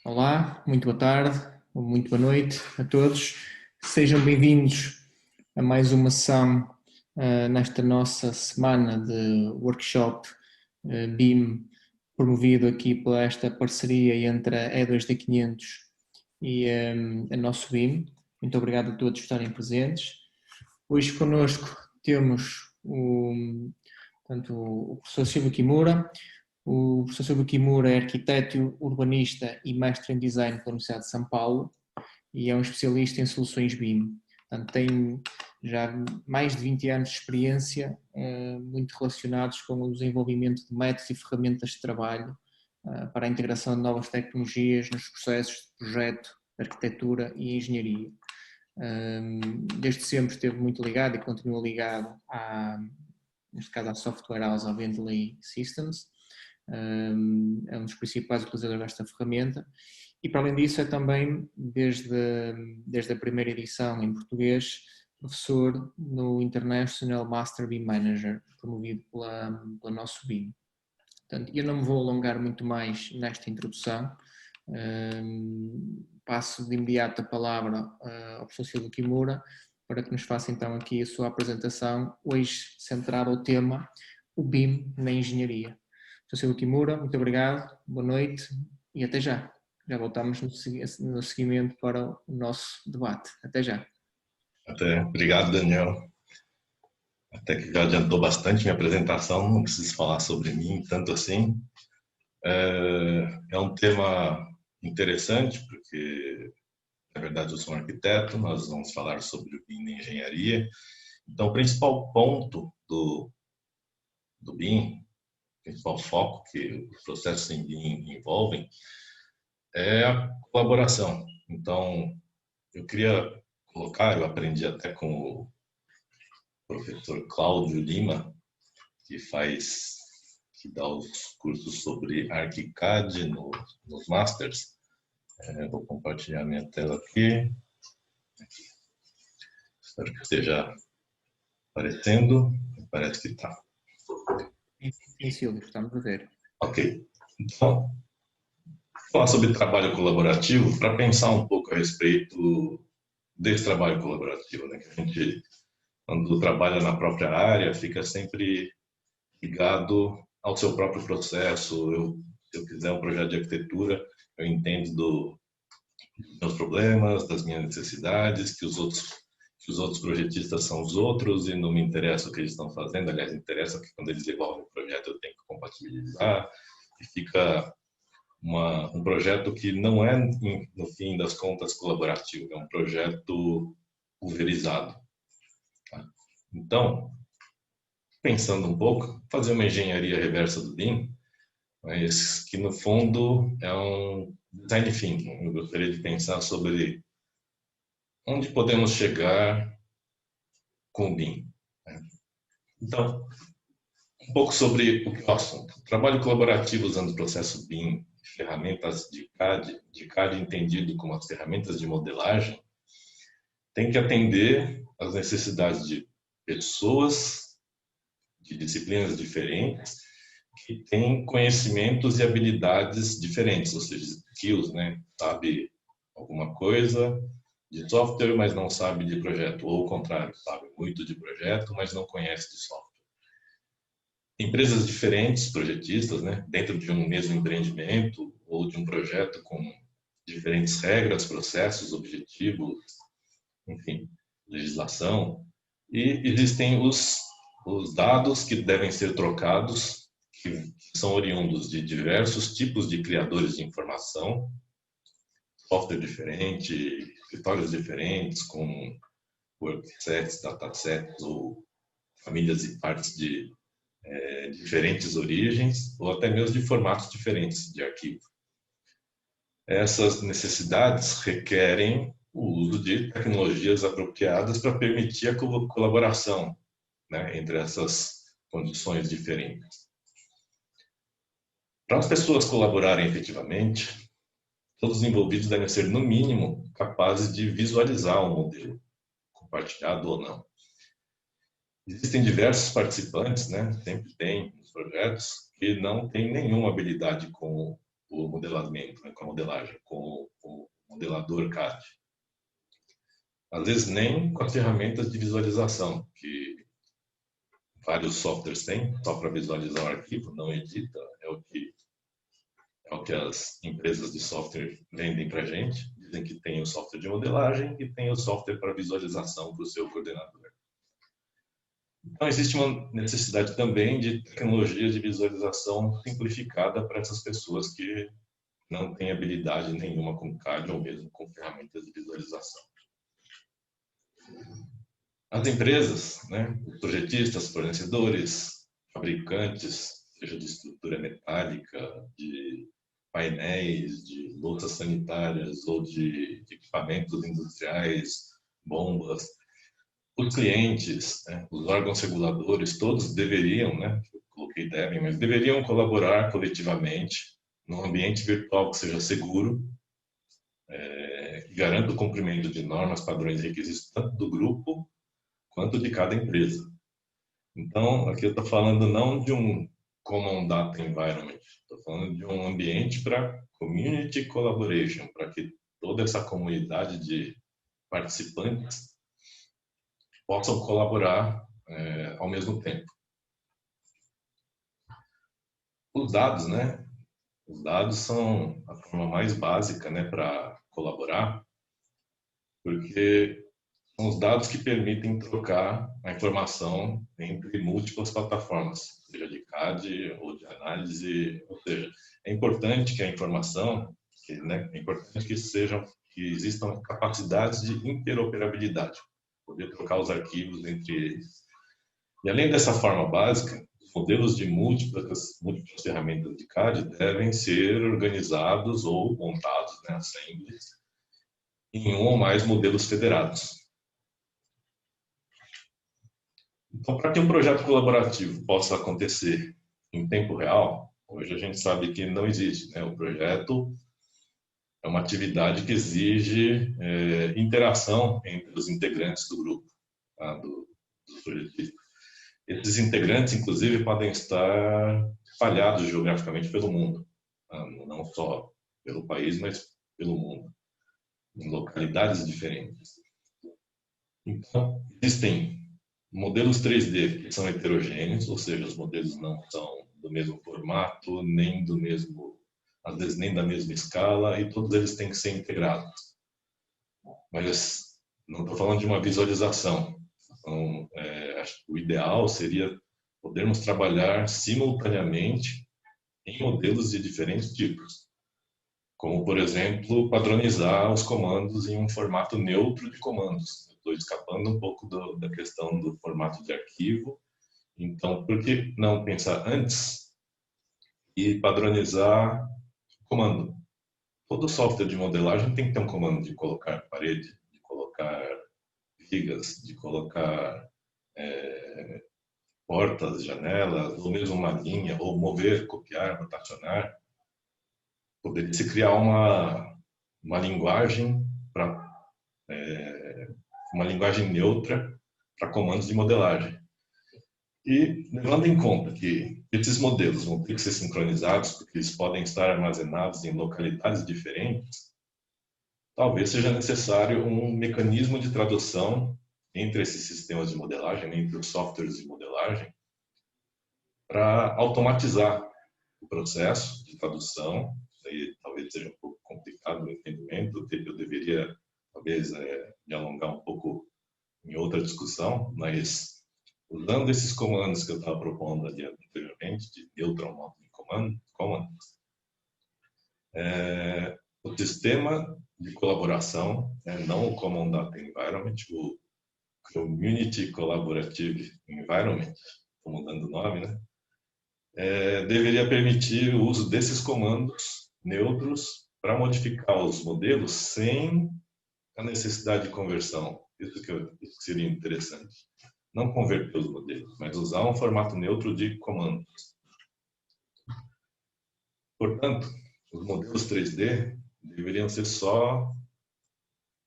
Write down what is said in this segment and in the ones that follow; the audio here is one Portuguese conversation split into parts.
Olá, muito boa tarde, ou muito boa noite a todos. Sejam bem-vindos a mais uma sessão nesta nossa semana de workshop BIM, promovido aqui por esta parceria entre a E2D500 e a nosso BIM. Muito obrigado a todos por estarem presentes. Hoje connosco temos o professor Silvio Kimura. O professor Silvio Kimura é arquiteto, urbanista e mestre em design pela Universidade de São Paulo e é um especialista em soluções BIM. Portanto, tem já mais de 20 anos de experiência, muito relacionados com o desenvolvimento de métodos e ferramentas de trabalho para a integração de novas tecnologias nos processos de projeto, arquitetura e engenharia. Desde sempre esteve muito ligado e continua ligado neste caso à Software House, à Bentley Systems. É um dos principais utilizadores desta ferramenta e para além disso é também desde a primeira edição em português professor no International Master BIM Manager, promovido pela nosso BIM. Portanto, eu não me vou alongar muito mais nesta introdução. Passo de imediato a palavra ao professor Silvio Kimura para que nos faça então aqui a sua apresentação, hoje centrada ao tema o BIM na engenharia. Professor Silvio Kimura, muito obrigado, boa noite e até já. Já voltamos no seguimento para o nosso debate. Até já. Obrigado, Daniel. Até que já adiantou bastante minha apresentação, não preciso falar sobre mim tanto assim. É um tema interessante, porque, na verdade, eu sou um arquiteto, nós vamos falar sobre o BIM na engenharia. Então, o principal ponto do BIM, o principal foco que os processos em BIM envolvem, é a colaboração. Então, eu queria colocar, eu aprendi até com o professor Cláudio Lima, que dá os cursos sobre ArchiCAD nos Masters. Vou compartilhar minha tela aqui. Espero que esteja aparecendo. Parece que está. Sim, Silvio, estamos a ver. Ok. Então, falar sobre trabalho colaborativo para pensar um pouco a respeito desse trabalho colaborativo, né? Que a gente, quando trabalha na própria área, fica sempre ligado ao seu próprio processo. Se eu quiser um projeto de arquitetura, eu entendo dos meus problemas, das minhas necessidades, que os outros projetistas são os outros e não me interessa o que eles estão fazendo. Aliás, interessa que quando eles devolvem o projeto eu tenho que compatibilizar e fica um projeto que não é, no fim das contas, colaborativo, é um projeto pulverizado. Tá? Então, pensando um pouco, fazer uma engenharia reversa do BIM, mas que no fundo é um design thinking. Eu gostaria de pensar sobre onde podemos chegar com o BIM. Então, um pouco sobre o que é o assunto. Trabalho colaborativo usando o processo BIM, ferramentas de CAD entendido como as ferramentas de modelagem, tem que atender às necessidades de pessoas de disciplinas diferentes que têm conhecimentos e habilidades diferentes, ou seja, skills, né? Sabe alguma coisa de software, mas não sabe de projeto, ou o contrário, sabe muito de projeto, mas não conhece de software. Empresas diferentes, projetistas, né? Dentro de um mesmo empreendimento ou de um projeto com diferentes regras, processos, objetivos, enfim, legislação. E existem os dados que devem ser trocados, que são oriundos de diversos tipos de criadores de informação, software diferente, escritórios diferentes, com worksets, datasets ou famílias e partes de diferentes origens, ou até mesmo de formatos diferentes de arquivo. Essas necessidades requerem o uso de tecnologias apropriadas para permitir a colaboração, né, entre essas condições diferentes. Para as pessoas colaborarem efetivamente, todos os envolvidos devem ser, no mínimo, capazes de visualizar o modelo, compartilhado ou não. Existem diversos participantes, né, sempre tem nos projetos, que não têm nenhuma habilidade com o modelamento, né, com a modelagem, com o modelador CAD. Às vezes nem com as ferramentas de visualização, que vários softwares têm, só para visualizar o arquivo, não edita, é o que as empresas de software vendem para a gente. Dizem que tem o software de modelagem e tem o software para visualização para o seu coordenador. Então, existe uma necessidade também de tecnologia de visualização simplificada para essas pessoas que não têm habilidade nenhuma com CAD ou mesmo com ferramentas de visualização. As empresas, né, projetistas, fornecedores, fabricantes, seja de estrutura metálica, de painéis, de louças sanitárias ou de equipamentos industriais, bombas, os clientes, né, os órgãos reguladores, todos deveriam, né, eu coloquei devem, mas deveriam colaborar coletivamente num ambiente virtual que seja seguro, que garanta o cumprimento de normas, padrões e requisitos tanto do grupo quanto de cada empresa. Então, aqui eu estou falando não de um Common Data Environment, estou falando de um ambiente para Community Collaboration, para que toda essa comunidade de participantes possam colaborar ao mesmo tempo. Os dados, né? Os dados são a forma mais básica, né, para colaborar, porque são os dados que permitem trocar a informação entre múltiplas plataformas, seja de CAD ou de análise, ou seja, é importante que a informação, é importante que existam capacidades de interoperabilidade, poder trocar os arquivos entre eles. E além dessa forma básica, os modelos de múltiplas ferramentas de CAD devem ser organizados ou montados, né, assemblies, em um ou mais modelos federados. Então, para que um projeto colaborativo possa acontecer em tempo real, hoje a gente sabe que não existe, né? O projeto é uma atividade que exige interação entre os integrantes do grupo, tá? dos projetistas. Esses integrantes, inclusive, podem estar espalhados geograficamente pelo mundo, tá? Não só pelo país, mas pelo mundo, em localidades diferentes. Então, existem modelos 3D que são heterogêneos, ou seja, os modelos não são do mesmo formato, nem do mesmo, às vezes nem da mesma escala, e todos eles têm que ser integrados. Mas não estou falando de uma visualização. Então, acho que o ideal seria podermos trabalhar simultaneamente em modelos de diferentes tipos, como, por exemplo, padronizar os comandos em um formato neutro de comandos. Estou escapando um pouco da questão do formato de arquivo. Então, por que não pensar antes e padronizar o comando? Todo software de modelagem tem que ter um comando de colocar parede, de colocar vigas, de colocar portas, janelas, ou mesmo uma linha, ou mover, copiar, rotacionar. Poderia se criar uma linguagem para uma linguagem neutra para comandos de modelagem. E levando em conta que esses modelos vão ter que ser sincronizados, porque eles podem estar armazenados em localidades diferentes, talvez seja necessário um mecanismo de tradução entre esses sistemas de modelagem, entre os softwares de modelagem, para automatizar o processo de tradução. Isso aí talvez seja um pouco complicado o entendimento, eu deveria talvez me alongar um pouco em outra discussão, mas usando esses comandos que eu estava propondo ali anteriormente, de neutral modeling command, o sistema de colaboração, não o Common Data Environment, o Community Collaborative Environment, estou mudando o nome, né? Deveria permitir o uso desses comandos neutros para modificar os modelos sem a necessidade de conversão. Isso que seria interessante. Não converter os modelos, mas usar um formato neutro de comandos. Portanto, os modelos 3D deveriam ser só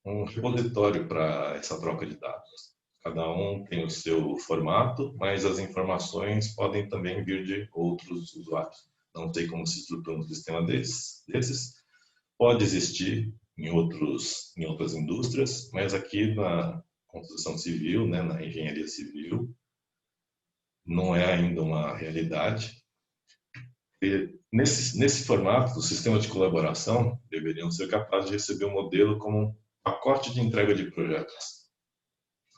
um repositório para essa troca de dados. Cada um tem o seu formato, mas as informações podem também vir de outros usuários. não sei como se estrutura um sistema desses. Pode existir em outras indústrias, mas aqui na construção civil, né, na engenharia civil, não é ainda uma realidade. E nesse formato, os sistemas de colaboração deveriam ser capazes de receber um modelo como um pacote de entrega de projetos.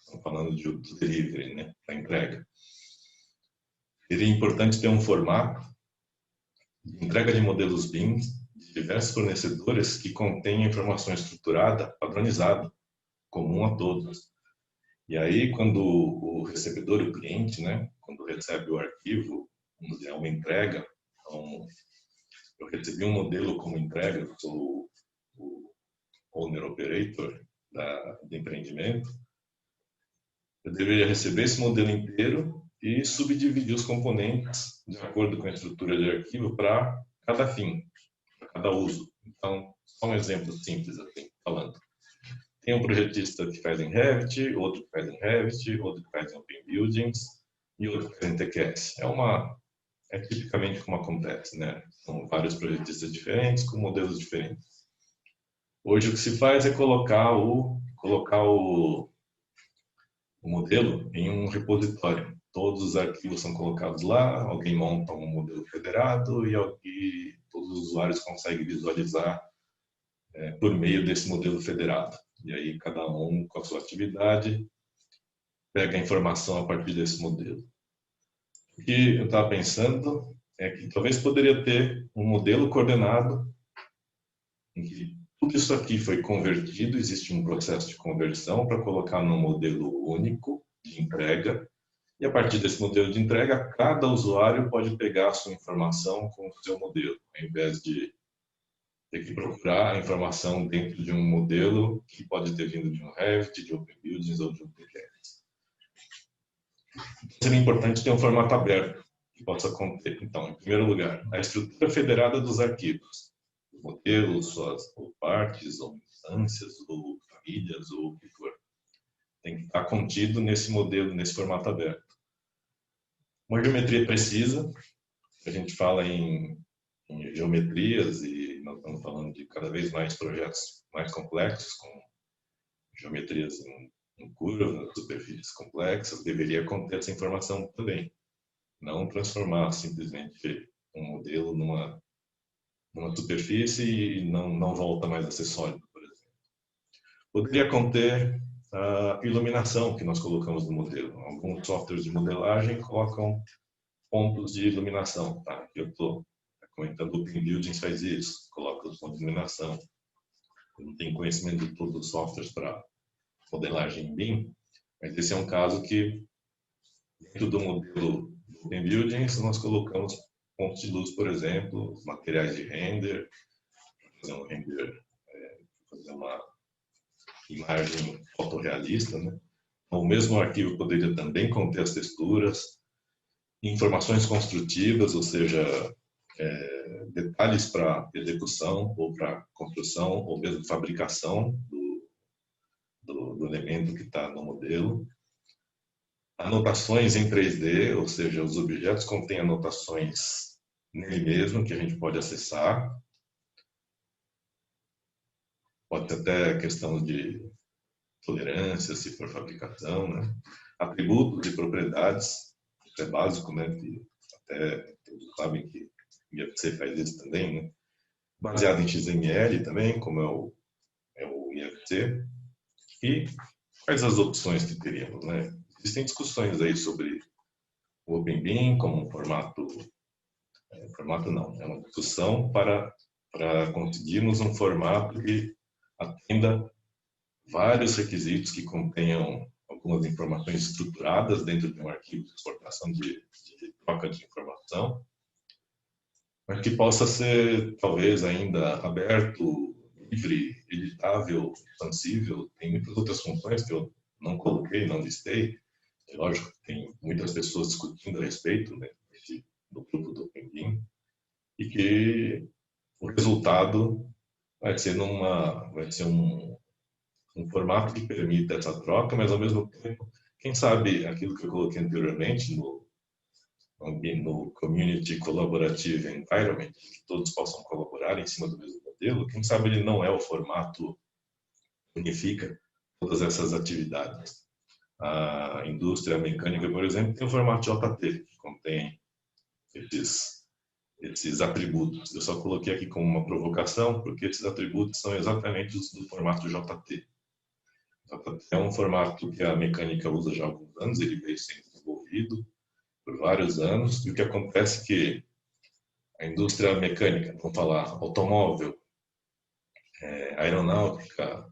Estamos falando do delivery, né, da entrega. Seria importante ter um formato de entrega de modelos BIM de diversos fornecedores que contenha informação estruturada, padronizada, comum a todos. E aí, quando o recebedor, o cliente, né, quando recebe o arquivo, vamos dizer, uma entrega, então, eu recebi um modelo como entrega, eu sou o owner operator do empreendimento, eu deveria receber esse modelo inteiro e subdividir os componentes de acordo com a estrutura de arquivo para cada fim, para cada uso. Então, só um exemplo simples, assim, falando. Tem um projetista que faz em Revit, outro que faz em Revit, outro que faz em Open Buildings e outro que faz em TQS. É tipicamente como acontece, né? São vários projetistas diferentes com modelos diferentes. Hoje o que se faz é colocar o modelo em um repositório. Todos os arquivos são colocados lá, alguém monta um modelo federado e todos os usuários conseguem visualizar por meio desse modelo federado. E aí cada um com a sua atividade pega a informação a partir desse modelo. O que eu estava pensando é que talvez poderia ter um modelo coordenado em que tudo isso aqui foi convertido, existe um processo de conversão para colocar num modelo único de entrega, e a partir desse modelo de entrega, cada usuário pode pegar a sua informação com o seu modelo, ao invés de ter que procurar a informação dentro de um modelo que pode ter vindo de um Revit, de Open Buildings ou de um TQS. Seria importante ter um formato aberto que possa conter, então, em primeiro lugar, a estrutura federada dos arquivos, modelos, suas ou partes, ou instâncias, ou famílias, ou o que for. Tem que estar contido nesse modelo, nesse formato aberto. Uma geometria precisa, a gente fala em geometrias e nós estamos falando de cada vez mais projetos mais complexos, com geometrias em curvas, superfícies complexas, deveria conter essa informação também. Não transformar simplesmente um modelo numa superfície e não volta mais a ser sólido, por exemplo. Poderia conter a iluminação que nós colocamos no modelo. Alguns softwares de modelagem colocam pontos de iluminação. Tá? Eu estou comentando o Open Buildings faz isso, coloca os pontos de iluminação. Eu não tenho conhecimento de todos os softwares para modelagem em BIM, mas esse é um caso que, dentro do modelo do Open Buildings, nós colocamos pontos de luz, por exemplo, materiais de render, fazer um render, fazer uma imagem fotorrealista, né? O mesmo arquivo poderia também conter as texturas, informações construtivas, ou seja, detalhes para execução ou para construção ou mesmo fabricação do elemento que está no modelo. Anotações em 3D, ou seja, os objetos contêm anotações nele mesmo que a gente pode acessar. Pode ter até questão de tolerância, se for fabricação, né? Atributos e propriedades, isso é básico, né? Que até todos sabem que o IFC faz isso também, né? Baseado em XML também, como é o IFC. E quais as opções que teríamos, né? Existem discussões aí sobre o OpenBIM como um formato não, é uma discussão para conseguirmos um formato que atenda vários requisitos que contenham algumas informações estruturadas dentro de um arquivo de exportação de troca de informação, mas que possa ser talvez ainda aberto, livre, editável, expansível. Tem muitas outras funções que eu não coloquei, não listei. É lógico que tem muitas pessoas discutindo a respeito, né, do grupo do OpenBIM, e que o resultado vai ser um formato que permita essa troca, mas ao mesmo tempo, quem sabe aquilo que eu coloquei anteriormente no Community Collaborative Environment, que todos possam colaborar em cima do mesmo modelo, quem sabe ele não é o formato que unifica todas essas atividades. A indústria mecânica, por exemplo, tem o formato JT, que contém esses atributos. Eu só coloquei aqui como uma provocação, porque esses atributos são exatamente os do formato JT. JT é um formato que a mecânica usa já há alguns anos, ele veio sendo desenvolvido por vários anos, e o que acontece é que a indústria mecânica, vamos falar automóvel, aeronáutica,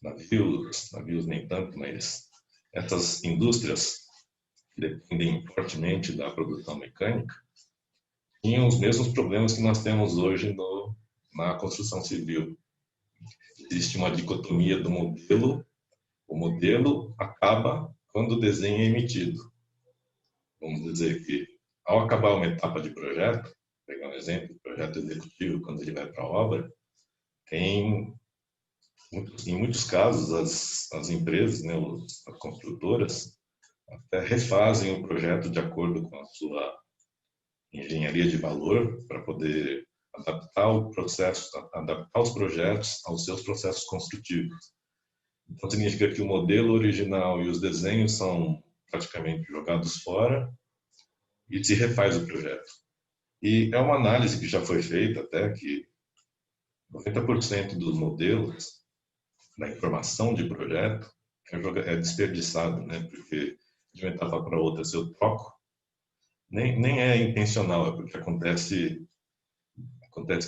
navios nem tanto, mas essas indústrias que dependem fortemente da produção mecânica, tinham os mesmos problemas que nós temos hoje na construção civil. Existe uma dicotomia do modelo, o modelo acaba quando o desenho é emitido. Vamos dizer que, ao acabar uma etapa de projeto, vou pegar um exemplo, projeto executivo, quando ele vai para a obra, em muitos casos, as empresas, né, as construtoras, até refazem o projeto de acordo com a sua engenharia de valor para poder adaptar o processo, adaptar os projetos aos seus processos construtivos. Então, significa que o modelo original e os desenhos são praticamente jogados fora e se refaz o projeto. E é uma análise que já foi feita até que 90% dos modelos da informação de projeto é desperdiçado, né? Porque de uma etapa para outra, se eu troco, nem é intencional, é porque acontece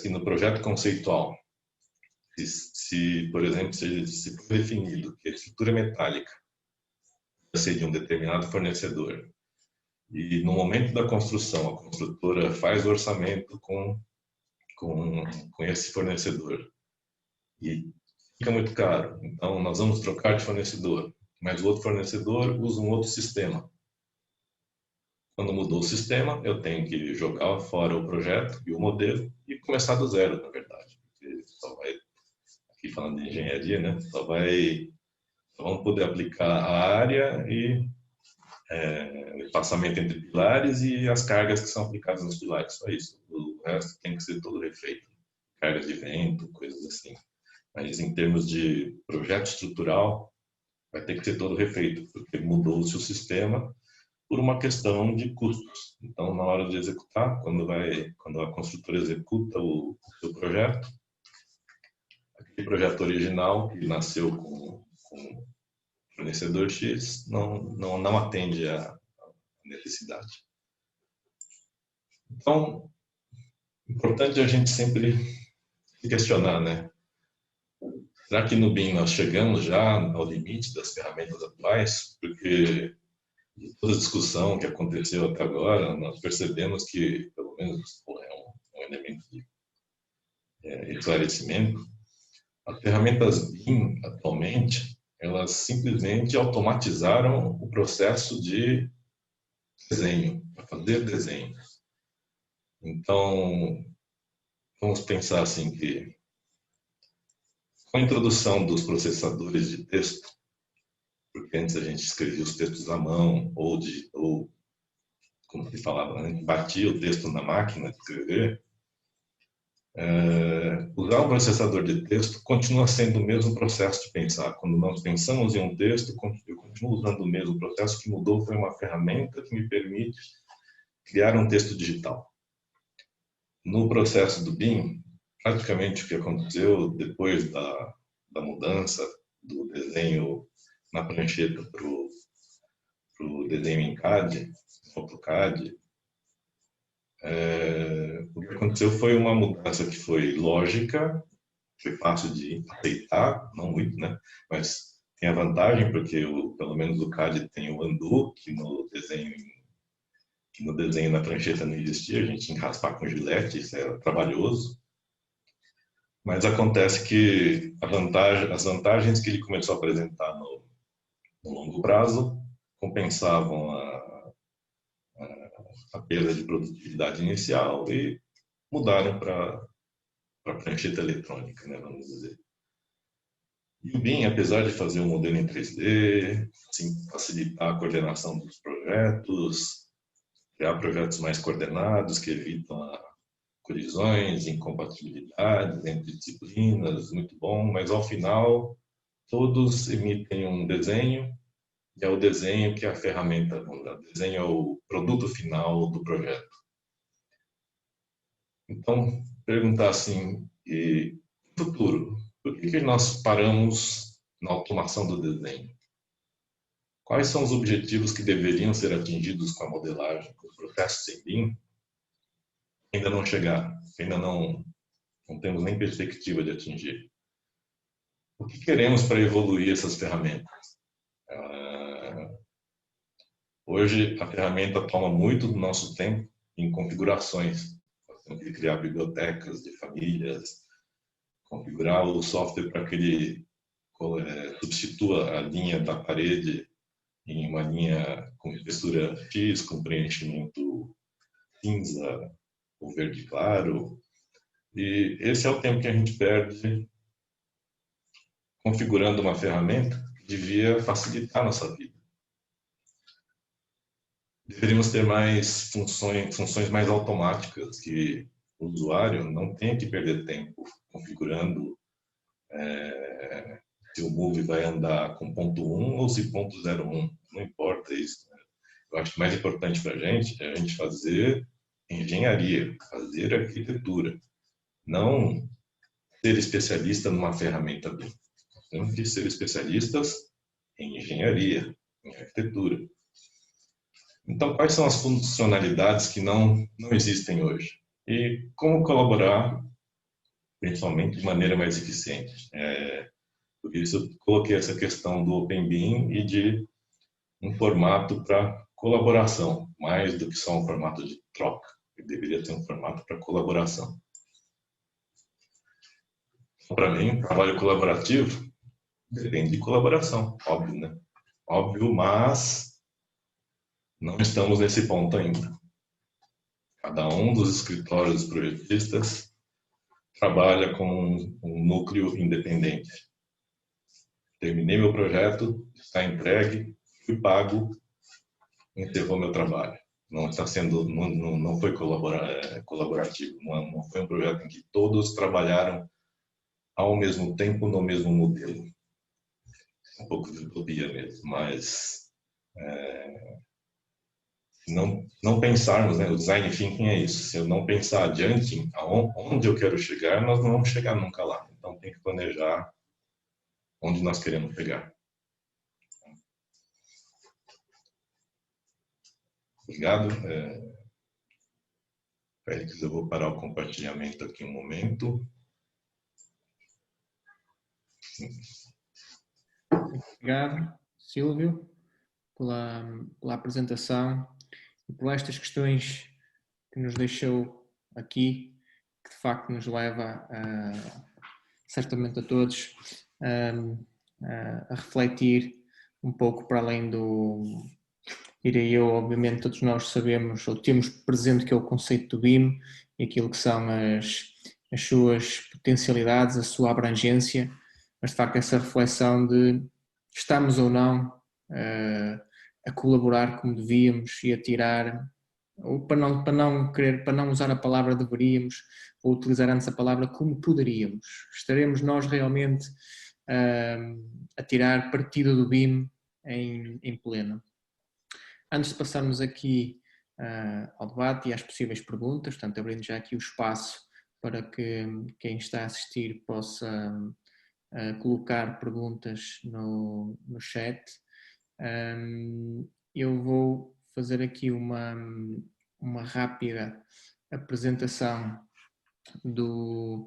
que no projeto conceitual, por exemplo, se for definido que a estrutura metálica vai ser de um determinado fornecedor, e no momento da construção, a construtora faz o orçamento com esse fornecedor, e fica muito caro, então nós vamos trocar de fornecedor, mas o outro fornecedor usa um outro sistema. Quando mudou o sistema, eu tenho que jogar fora o projeto e o modelo e começar do zero, na verdade. Porque só vai, aqui falando de engenharia, né? Só vamos poder aplicar a área e o espaçamento entre pilares e as cargas que são aplicadas nos pilares. Só isso. O resto tem que ser todo refeito. Cargas de vento, coisas assim. Mas em termos de projeto estrutural, vai ter que ser todo refeito, porque mudou-se o sistema por uma questão de custos. Então, na hora de executar, quando a construtora executa o seu projeto, aquele projeto original que nasceu com o fornecedor X não atende à necessidade. Então, é importante a gente sempre se questionar, né? Será que no BIM nós chegamos já ao limite das ferramentas atuais? Porque de toda a discussão que aconteceu até agora, nós percebemos que, pelo menos é um elemento de esclarecimento, as ferramentas BIM, atualmente, elas simplesmente automatizaram o processo de desenho, para fazer desenho. Então, vamos pensar assim que, com a introdução dos processadores de texto, porque antes a gente escrevia os textos à mão, ou como se falava, né, batia o texto na máquina de escrever, usar um processador de texto continua sendo o mesmo processo de pensar. Quando nós pensamos em um texto, eu continuo usando o mesmo processo. O que mudou foi uma ferramenta que me permite criar um texto digital. No processo do BIM, praticamente o que aconteceu depois da mudança do desenho na prancheta para o desenho em CAD, AutoCAD, o que aconteceu foi uma mudança que foi lógica, foi fácil de aceitar, não muito, né? Mas tem a vantagem porque pelo menos o CAD tem o undo, que no desenho na prancheta não existia, a gente tinha que raspar com gilete, isso era trabalhoso. Mas acontece que as vantagens que ele começou a apresentar no longo prazo compensavam a perda de produtividade inicial e mudaram para a prancheta eletrônica, né, vamos dizer. E o BIM, apesar de fazer um modelo em 3D, assim, facilitar a coordenação dos projetos, criar projetos mais coordenados que evitam colisões, incompatibilidades entre disciplinas, muito bom, mas ao final todos emitem um desenho e é o desenho que é a ferramenta, o desenho é o produto final do projeto. Então, perguntar assim, e no futuro, por que nós paramos na automação do desenho? Quais são os objetivos que deveriam ser atingidos com a modelagem, com os processos em BIM? Ainda não chegaram, ainda não temos nem perspectiva de atingir. O que queremos para evoluir essas ferramentas? Hoje, a ferramenta toma muito do nosso tempo em configurações. Nós temos que criar bibliotecas de famílias, configurar o software para que ele substitua a linha da parede em uma linha com espessura X, com preenchimento cinza ou verde claro. E esse é o tempo que a gente perde configurando uma ferramenta que devia facilitar a nossa vida. Deveríamos ter mais funções mais automáticas, que o usuário não tenha que perder tempo configurando se o Move vai andar com ponto 1 ou se ponto 01. Não importa isso. Né? Eu acho que o mais importante para a gente é a gente fazer engenharia, fazer arquitetura, não ser especialista numa ferramenta BIM. Temos que ser especialistas em engenharia, em arquitetura. Então, quais são as funcionalidades que não existem hoje? E como colaborar, principalmente, de maneira mais eficiente? Por isso, eu coloquei essa questão do Open BIM e de um formato para colaboração, mais do que só um formato de troca. Ele deveria ter um formato para colaboração. Para mim, trabalho colaborativo depende de colaboração, óbvio, né? Óbvio, mas não estamos nesse ponto ainda. Cada um dos escritórios projetistas trabalha com um núcleo independente. Terminei meu projeto, está entregue, fui pago, encerrou meu trabalho. Não está sendo, não foi colaborativo, não foi um projeto em que todos trabalharam ao mesmo tempo no mesmo modelo. Um pouco de utopia mesmo, mas não pensarmos, né? O design thinking é isso. Se eu não pensar adiante, onde eu quero chegar, nós não vamos chegar nunca lá. Então tem que planejar onde nós queremos pegar. Obrigado. Félix, eu vou parar o compartilhamento aqui um momento. Obrigado, Silvio, pela apresentação e por estas questões que nos deixou aqui, que de facto nos leva, certamente a todos, a refletir um pouco para além do... Irei eu, obviamente, todos nós sabemos ou temos presente que é o conceito do BIM e aquilo que são as suas potencialidades, a sua abrangência, mas de facto essa reflexão de estamos ou não a colaborar como devíamos e a tirar, ou para não usar a palavra deveríamos, ou utilizar antes a palavra como poderíamos. Estaremos nós realmente a tirar partido do BIM em pleno. Antes de passarmos aqui ao debate e às possíveis perguntas, portanto, abrindo já aqui o espaço para que quem está a assistir possa colocar perguntas no chat, eu vou fazer aqui uma rápida apresentação do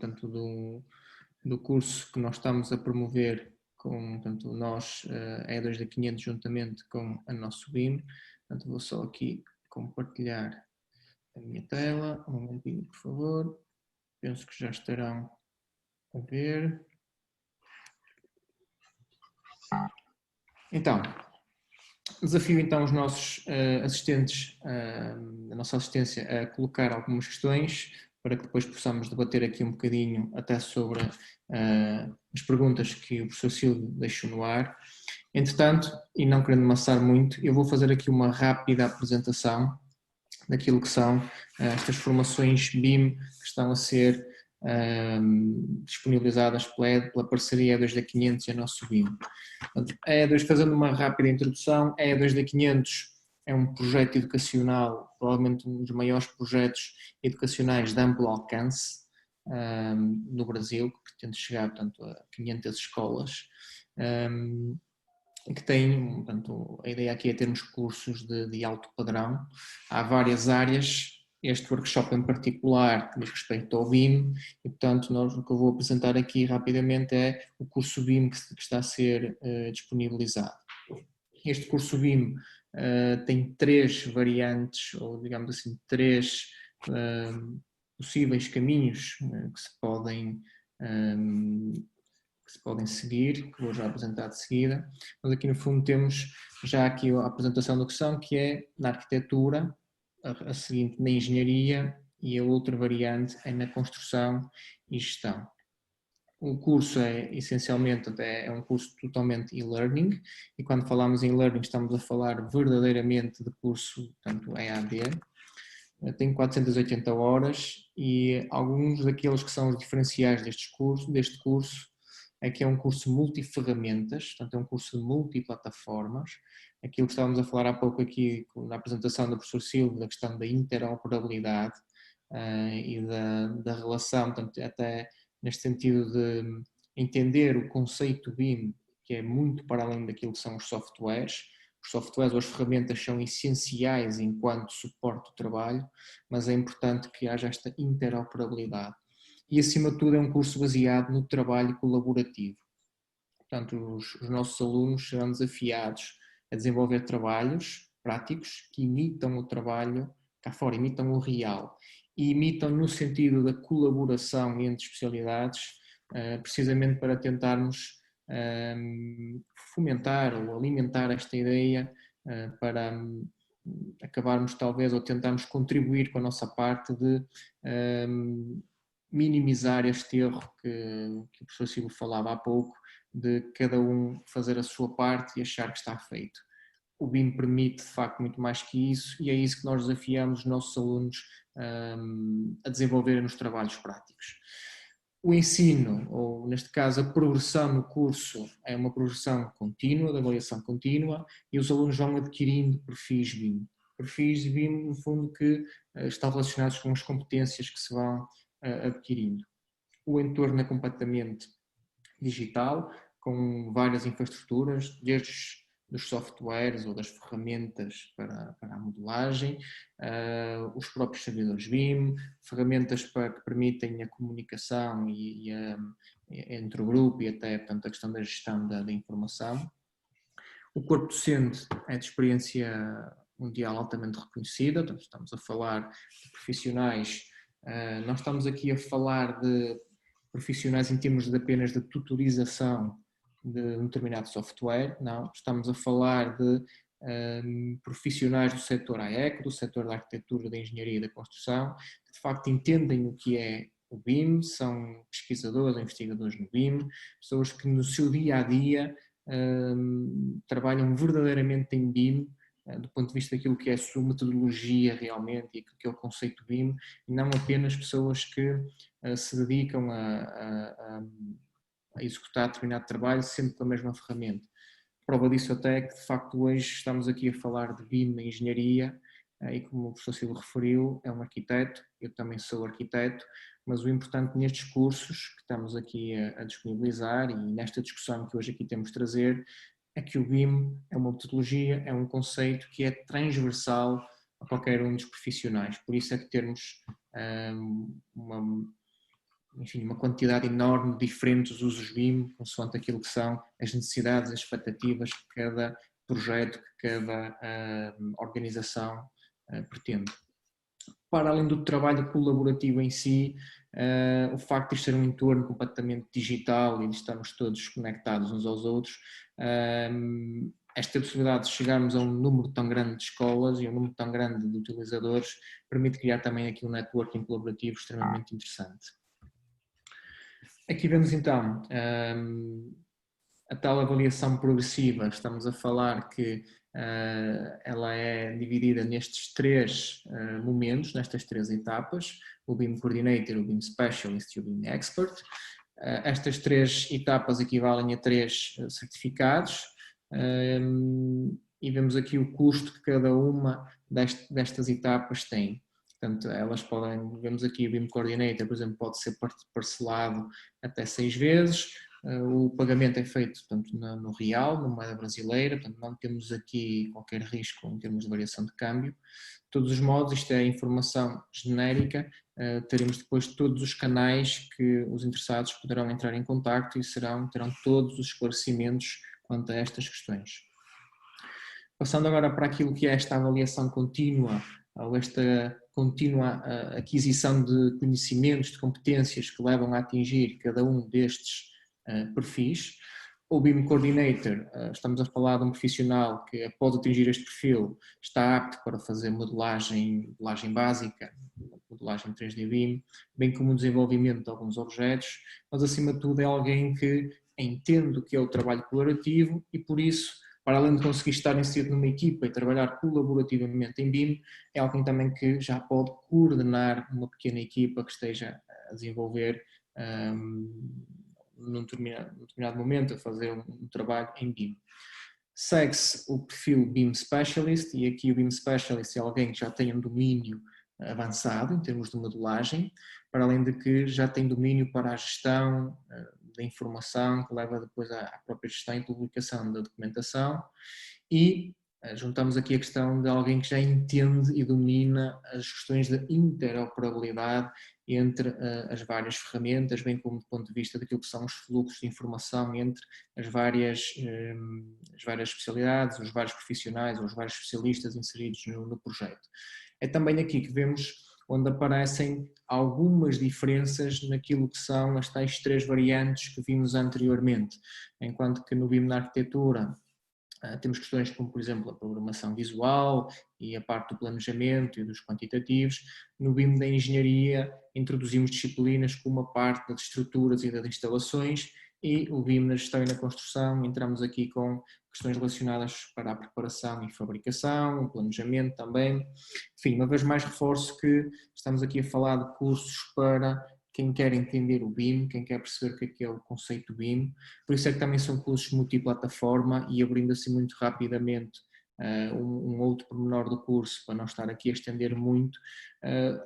curso que nós estamos a promover com, portanto, nós, a E2D500, juntamente com a nosso BIM. Portanto, vou só aqui compartilhar a minha tela. Um momentinho, por favor. Penso que já estarão a ver. Então, desafio então os nossos assistentes, a nossa assistência, a colocar algumas questões para que depois possamos debater aqui um bocadinho até sobre as perguntas que o professor Silvio deixou no ar. Entretanto, e não querendo amassar muito, eu vou fazer aqui uma rápida apresentação daquilo que são estas formações BIM que estão a ser disponibilizadas pela parceria E2D500 e a nosso BIM. A E2, fazendo uma rápida introdução, a E2D500 é um projeto educacional, provavelmente um dos maiores projetos educacionais de amplo alcance no Brasil, que pretende chegar, portanto, a 500 escolas, que tem, portanto, a ideia aqui é termos cursos de alto padrão. Há várias áreas, este workshop em particular que diz respeito ao BIM, e portanto o que eu vou apresentar aqui rapidamente é o curso BIM que está a ser disponibilizado. Este curso BIM tem 3 variantes, ou digamos assim, 3 possíveis caminhos que se podem seguir, que vou já apresentar de seguida, mas aqui no fundo temos já aqui a apresentação da questão, que é na arquitetura, a seguinte na engenharia e a outra variante é na construção e gestão. O curso é essencialmente é um curso totalmente e-learning, e quando falamos em e-learning estamos a falar verdadeiramente de curso, portanto EAD. Tem 480 horas e alguns daqueles que são os diferenciais deste curso é que é um curso multiferramentas, portanto é um curso de multiplataformas. Aquilo que estávamos a falar há pouco aqui na apresentação do professor Silvio, da questão da interoperabilidade e da relação, portanto, até neste sentido de entender o conceito BIM, que é muito para além daquilo que são os softwares. Os softwares ou as ferramentas são essenciais enquanto suporte do trabalho, mas é importante que haja esta interoperabilidade. E, acima de tudo, é um curso baseado no trabalho colaborativo. Portanto, os nossos alunos serão desafiados a desenvolver trabalhos práticos que imitam o trabalho cá fora, imitam o real. E imitam no sentido da colaboração entre especialidades, precisamente para tentarmos fomentar ou alimentar esta ideia para acabarmos talvez ou tentarmos contribuir com a nossa parte de minimizar este erro que o professor Silvio falava há pouco, de cada um fazer a sua parte e achar que está feito. O BIM permite, de facto, muito mais que isso, e é isso que nós desafiamos os nossos alunos a desenvolverem nos trabalhos práticos. O ensino, ou neste caso a progressão no curso, é uma progressão contínua, de avaliação contínua, e os alunos vão adquirindo perfis BIM. Perfis BIM, no fundo, que estão relacionados com as competências que se vão adquirindo. O entorno é completamente digital, com várias infraestruturas, desde dos softwares ou das ferramentas para a modelagem, os próprios servidores BIM, ferramentas que permitem a comunicação entre o grupo e até, portanto, a questão da gestão da informação. O corpo docente é de experiência mundial altamente reconhecida, então estamos a falar de profissionais, não estamos aqui a falar de profissionais em termos de apenas de tutorização de um determinado software, não, estamos a falar de profissionais do setor AEC, do setor da arquitetura, da engenharia e da construção, que de facto entendem o que é o BIM, são pesquisadores, investigadores no BIM, pessoas que no seu dia-a-dia trabalham verdadeiramente em BIM, do ponto de vista daquilo que é a sua metodologia realmente e aquilo que é o conceito BIM, e não apenas pessoas que se dedicam a executar determinado trabalho sempre com a mesma ferramenta. Prova disso até é que de facto hoje estamos aqui a falar de BIM na engenharia e como o professor Silvio referiu, é um arquiteto, eu também sou arquiteto, mas o importante nestes cursos que estamos aqui a disponibilizar e nesta discussão que hoje aqui temos de trazer é que o BIM é uma metodologia, é um conceito que é transversal a qualquer um dos profissionais, por isso é que termos uma quantidade enorme de diferentes usos BIM, consoante aquilo que são as necessidades, as expectativas que cada projeto, que cada organização pretende. Para além do trabalho colaborativo em si, o facto de isto ser um entorno completamente digital e de estarmos todos conectados uns aos outros, esta possibilidade de chegarmos a um número tão grande de escolas e a um número tão grande de utilizadores permite criar também aqui um networking colaborativo extremamente interessante. Aqui vemos então a tal avaliação progressiva, estamos a falar que ela é dividida nestes 3 momentos, nestas 3 etapas, o BIM Coordinator, o BIM Specialist e o BIM Expert. Estas 3 etapas equivalem a 3 certificados e vemos aqui o custo que cada uma destas etapas tem. Portanto, elas podem, vemos aqui o BIM Coordinator, por exemplo, pode ser parcelado até 6 vezes, o pagamento é feito, portanto, no real, na moeda brasileira, portanto, não temos aqui qualquer risco em termos de variação de câmbio. De todos os modos, isto é informação genérica, teremos depois todos os canais que os interessados poderão entrar em contacto e terão todos os esclarecimentos quanto a estas questões. Passando agora para aquilo que é esta avaliação contínua, ou esta contínua aquisição de conhecimentos, de competências que levam a atingir cada um destes perfis. O BIM Coordinator, estamos a falar de um profissional que, após atingir este perfil, está apto para fazer modelagem básica, modelagem 3D BIM, bem como o desenvolvimento de alguns objetos, mas acima de tudo é alguém que entende o que é o trabalho colaborativo e por isso, para além de conseguir estar inserido numa equipa e trabalhar colaborativamente em BIM, é alguém também que já pode coordenar uma pequena equipa que esteja a desenvolver num determinado momento a fazer um trabalho em BIM. Segue-se o perfil BIM Specialist e aqui o BIM Specialist é alguém que já tem um domínio avançado em termos de modelagem, para além de que já tem domínio para a gestão da informação que leva depois à própria gestão e publicação da documentação e juntamos aqui a questão de alguém que já entende e domina as questões da interoperabilidade entre as várias ferramentas, bem como do ponto de vista daquilo que são os fluxos de informação entre as várias especialidades, os vários profissionais ou os vários especialistas inseridos no projeto. É também aqui que vemos onde aparecem algumas diferenças naquilo que são as tais 3 variantes que vimos anteriormente, enquanto que no BIM na arquitetura temos questões como, por exemplo, a programação visual e a parte do planejamento e dos quantitativos. No BIM da engenharia introduzimos disciplinas como a parte das estruturas e das instalações e o BIM na gestão e na construção entramos aqui com questões relacionadas para a preparação e fabricação, o planejamento também. Enfim, uma vez mais reforço que estamos aqui a falar de cursos para quem quer entender o BIM, quem quer perceber o que é o conceito BIM, por isso é que também são cursos multiplataforma e abrindo assim muito rapidamente um outro pormenor do curso, para não estar aqui a estender muito,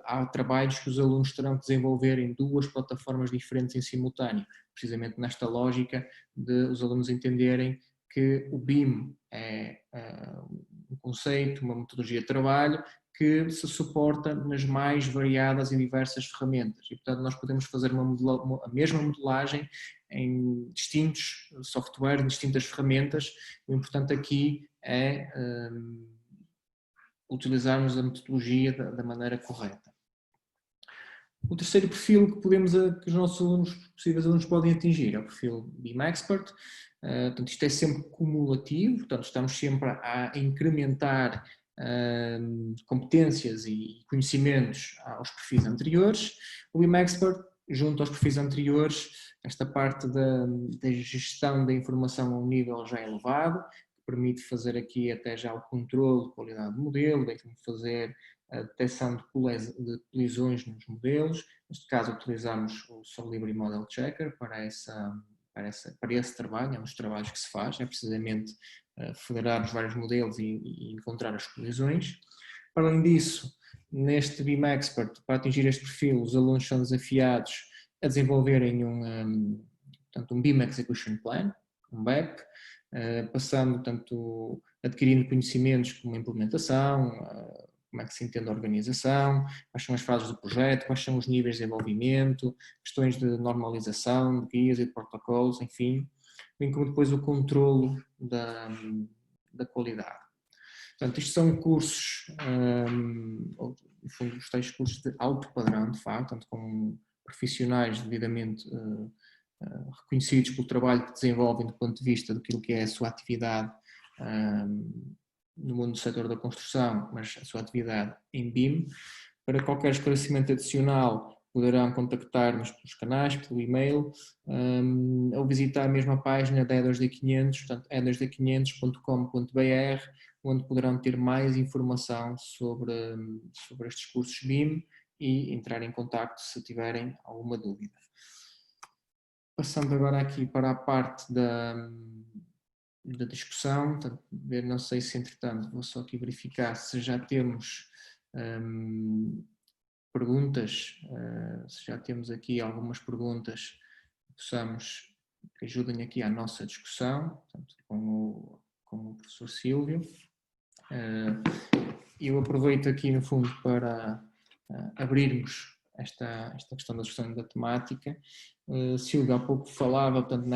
há trabalhos que os alunos terão que desenvolver em 2 plataformas diferentes em simultâneo, precisamente nesta lógica de os alunos entenderem que o BIM é um conceito, uma metodologia de trabalho que se suporta nas mais variadas e diversas ferramentas e, portanto, nós podemos fazer a mesma modelagem em distintos softwares, em distintas ferramentas. O importante aqui é utilizarmos a metodologia da maneira correta. O terceiro perfil que os nossos alunos, possíveis alunos, podem atingir é o perfil BIM Expert. Portanto, isto é sempre cumulativo, portanto, estamos sempre a incrementar competências e conhecimentos aos perfis anteriores. O BIM Expert, junto aos perfis anteriores, esta parte da gestão da informação a um nível já elevado, que permite fazer aqui até já o controle de qualidade do modelo, bem como fazer a detecção de colisões nos modelos. Neste caso utilizamos o Solibri Model Checker para esse trabalho, é um dos trabalhos que se faz, é precisamente federar os vários modelos e encontrar as colisões. Para além disso, neste BIM Expert, para atingir este perfil, os alunos são desafiados a desenvolverem um BIM Execution Plan, um BEP, passando, portanto, adquirindo conhecimentos como a implementação, como é que se entende a organização, quais são as fases do projeto, quais são os níveis de desenvolvimento, questões de normalização, de guias e de protocolos, enfim, bem como depois o controlo da qualidade. Portanto, isto são cursos, no fundo, os tais cursos de alto padrão, de facto, portanto, com profissionais devidamente reconhecidos pelo trabalho que desenvolvem do ponto de vista daquilo que é a sua atividade no mundo do setor da construção, mas a sua atividade em BIM. Para qualquer esclarecimento adicional, poderão contactar-nos pelos canais, pelo e-mail, ou visitar a mesma página da E2D500, portanto e2d500.com.br, onde poderão ter mais informação sobre estes cursos BIM e entrar em contacto se tiverem alguma dúvida. Passando agora aqui para a parte da discussão, portanto, não sei se entretanto, vou só aqui verificar se já temos perguntas, se já temos aqui algumas perguntas que ajudem aqui à nossa discussão, portanto, com o professor Silvio. Eu aproveito aqui no fundo para abrirmos esta questão da discussão da temática. Silvio há pouco falava, portanto,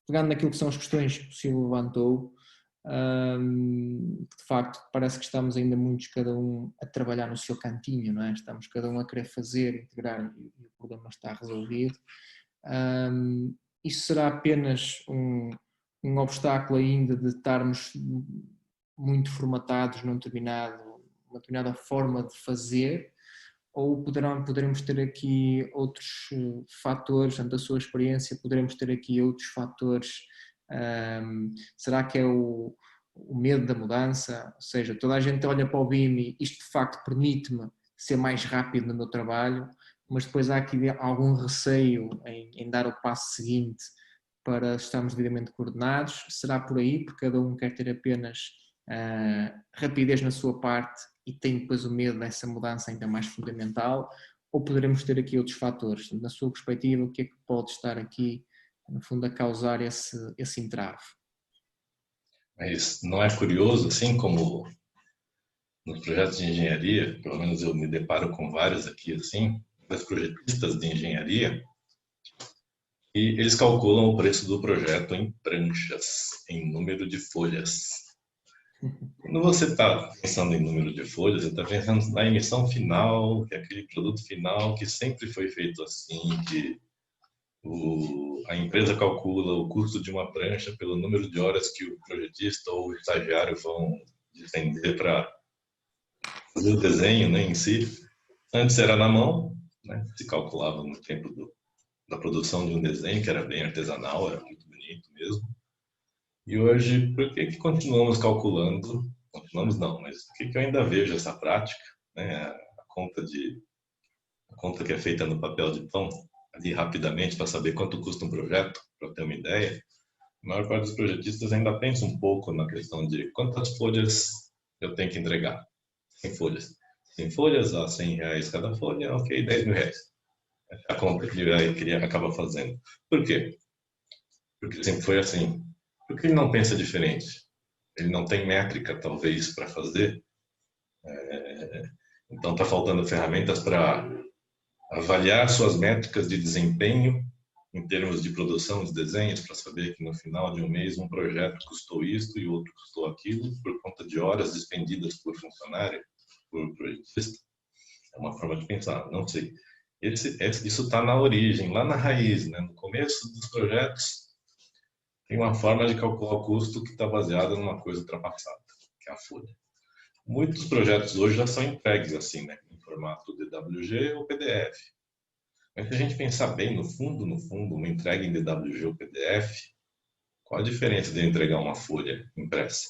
pegando naquilo que são as questões que o Silvio levantou, de facto parece que estamos ainda muitos cada um a trabalhar no seu cantinho, não é? Estamos cada um a querer fazer, integrar e o problema está resolvido. Isso será apenas um obstáculo ainda de estarmos muito formatados numa determinada forma de fazer, ou poderemos ter aqui outros fatores, da sua experiência, poderemos ter aqui outros fatores. Será que é o medo da mudança? Ou seja, toda a gente olha para o BIM e isto de facto permite-me ser mais rápido no meu trabalho, mas depois há aqui algum receio em dar o passo seguinte para estarmos devidamente coordenados. Será por aí, porque cada um quer ter apenas rapidez na sua parte e tem depois o medo dessa mudança ainda mais fundamental, ou poderemos ter aqui outros fatores? Na sua perspectiva, o que é que pode estar aqui, no fundo, a causar esse entrave? Mas não é curioso, assim como nos projetos de engenharia, pelo menos eu me deparo com vários aqui, assim, das projetistas de engenharia, e eles calculam o preço do projeto em pranchas, em número de folhas. Quando você está pensando em número de folhas, você está pensando na emissão final, que é aquele produto final que sempre foi feito assim, que a empresa calcula o custo de uma prancha pelo número de horas que o projetista ou o estagiário vão despender para fazer o desenho, né, em si. Antes era na mão, né, se calculava no tempo da produção de um desenho, que era bem artesanal, era muito bonito mesmo. E hoje, por que continuamos calculando? Continuamos não, mas por que eu ainda vejo essa prática, né? A conta que é feita no papel de pão, ali rapidamente, para saber quanto custa um projeto, para ter uma ideia. A maior parte dos projetistas ainda pensa um pouco na questão de quantas folhas eu tenho que entregar. 100 folhas. 100 folhas a R$100 cada folha, ok, R$10.000. A conta que ele acaba fazendo. Por quê? Porque sempre foi assim. Porque ele não pensa diferente. Ele não tem métrica, talvez, para fazer. Então, está faltando ferramentas para avaliar suas métricas de desempenho em termos de produção de desenhos, para saber que no final de um mês um projeto custou isto e outro custou aquilo, por conta de horas despendidas por funcionário, por projetista. É uma forma de pensar, não sei. Isso está na origem, lá na raiz, né? No começo dos projetos, tem uma forma de calcular o custo que está baseada numa coisa ultrapassada, que é a folha. Muitos projetos hoje já são entregues assim, né? Em formato DWG ou PDF. Mas se a gente pensar bem, no fundo, uma entrega em DWG ou PDF, qual a diferença de entregar uma folha impressa?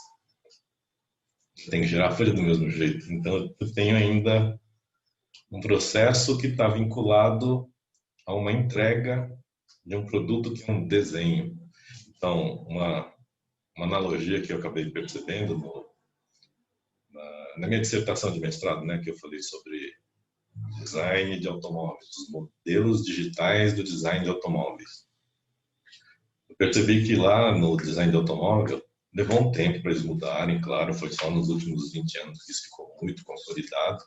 Você tem que gerar a folha do mesmo jeito. Então, eu tenho ainda um processo que está vinculado a uma entrega de um produto que é um desenho. Então, uma analogia que eu acabei percebendo na minha dissertação de mestrado, né, que eu falei sobre design de automóveis, os modelos digitais do design de automóveis. Eu percebi que lá no design de automóvel levou um tempo para eles mudarem, claro, foi só nos últimos 20 anos que isso ficou muito consolidado.